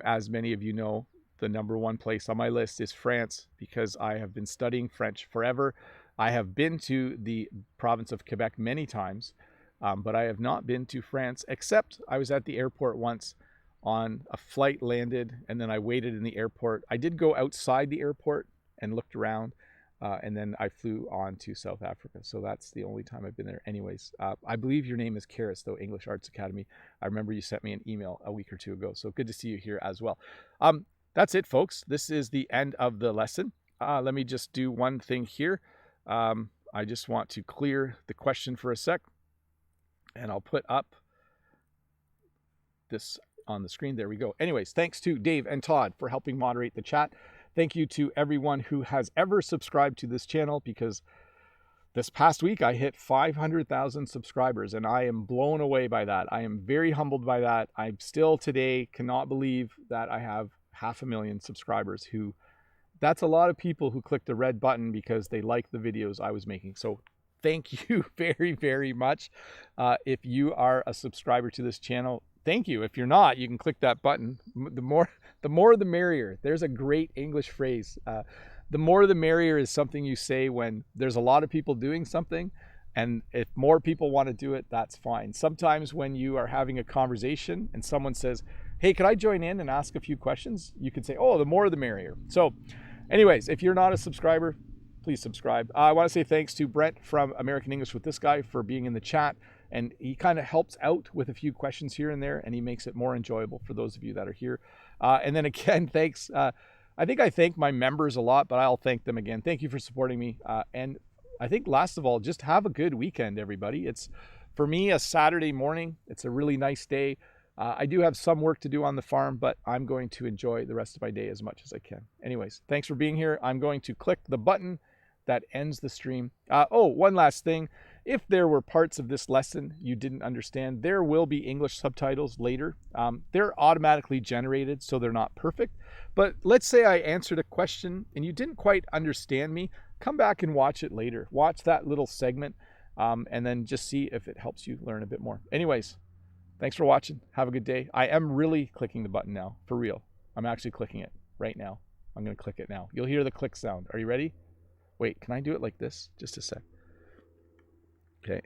As many of you know, the number one place on my list is France because I have been studying French forever. I have been to the province of Quebec many times, but I have not been to France, except I was at the airport once on a flight, landed, and then I waited in the airport. I did go outside the airport and looked around, and then I flew on to South Africa. So that's the only time I've been there. Anyways, I believe your name is Karis, though, English Arts Academy. I remember you sent me an email a week or two ago. So good to see you here as well. That's it, folks. This is the end of the lesson. Let me just do one thing here. I just want to clear the question for a sec, and I'll put up this on the screen. There we go. Anyways, thanks to Dave and Todd for helping moderate the chat. Thank you to everyone who has ever subscribed to this channel, because this past week I hit 500,000 subscribers and I am blown away by that. I am very humbled by that. I still today cannot believe that I have 500,000 subscribers. That's a lot of people who clicked the red button because they like the videos I was making. So thank you very, very much. If you are a subscriber to this channel, thank you. If you're not, you can click that button. The more the merrier. There's a great English phrase. The more the merrier is something you say when there's a lot of people doing something, and if more people want to do it, that's fine. Sometimes when you are having a conversation and someone says, hey, could I join in and ask a few questions? You can say, oh, the more the merrier. So anyways, if you're not a subscriber, please subscribe. I want to say thanks to Brent from American English with This Guy for being in the chat. And he kind of helps out with a few questions here and there, and he makes it more enjoyable for those of you that are here. And then again, thanks. I think I thank my members a lot, but I'll thank them again. Thank you for supporting me. And I think last of all, just have a good weekend, everybody. It's, for me, a Saturday morning. It's a really nice day. I do have some work to do on the farm, but I'm going to enjoy the rest of my day as much as I can. Anyways, thanks for being here. I'm going to click the button that ends the stream. Oh, one last thing. If there were parts of this lesson you didn't understand, there will be English subtitles later. They're automatically generated, so they're not perfect. But let's say I answered a question and you didn't quite understand me. Come back and watch it later. Watch that little segment and then just see if it helps you learn a bit more. Anyways, thanks for watching. Have a good day. I am really clicking the button now, for real. I'm actually clicking it right now. I'm going to click it now. You'll hear the click sound. Are you ready? Wait, can I do it like this? Just a sec. Okay.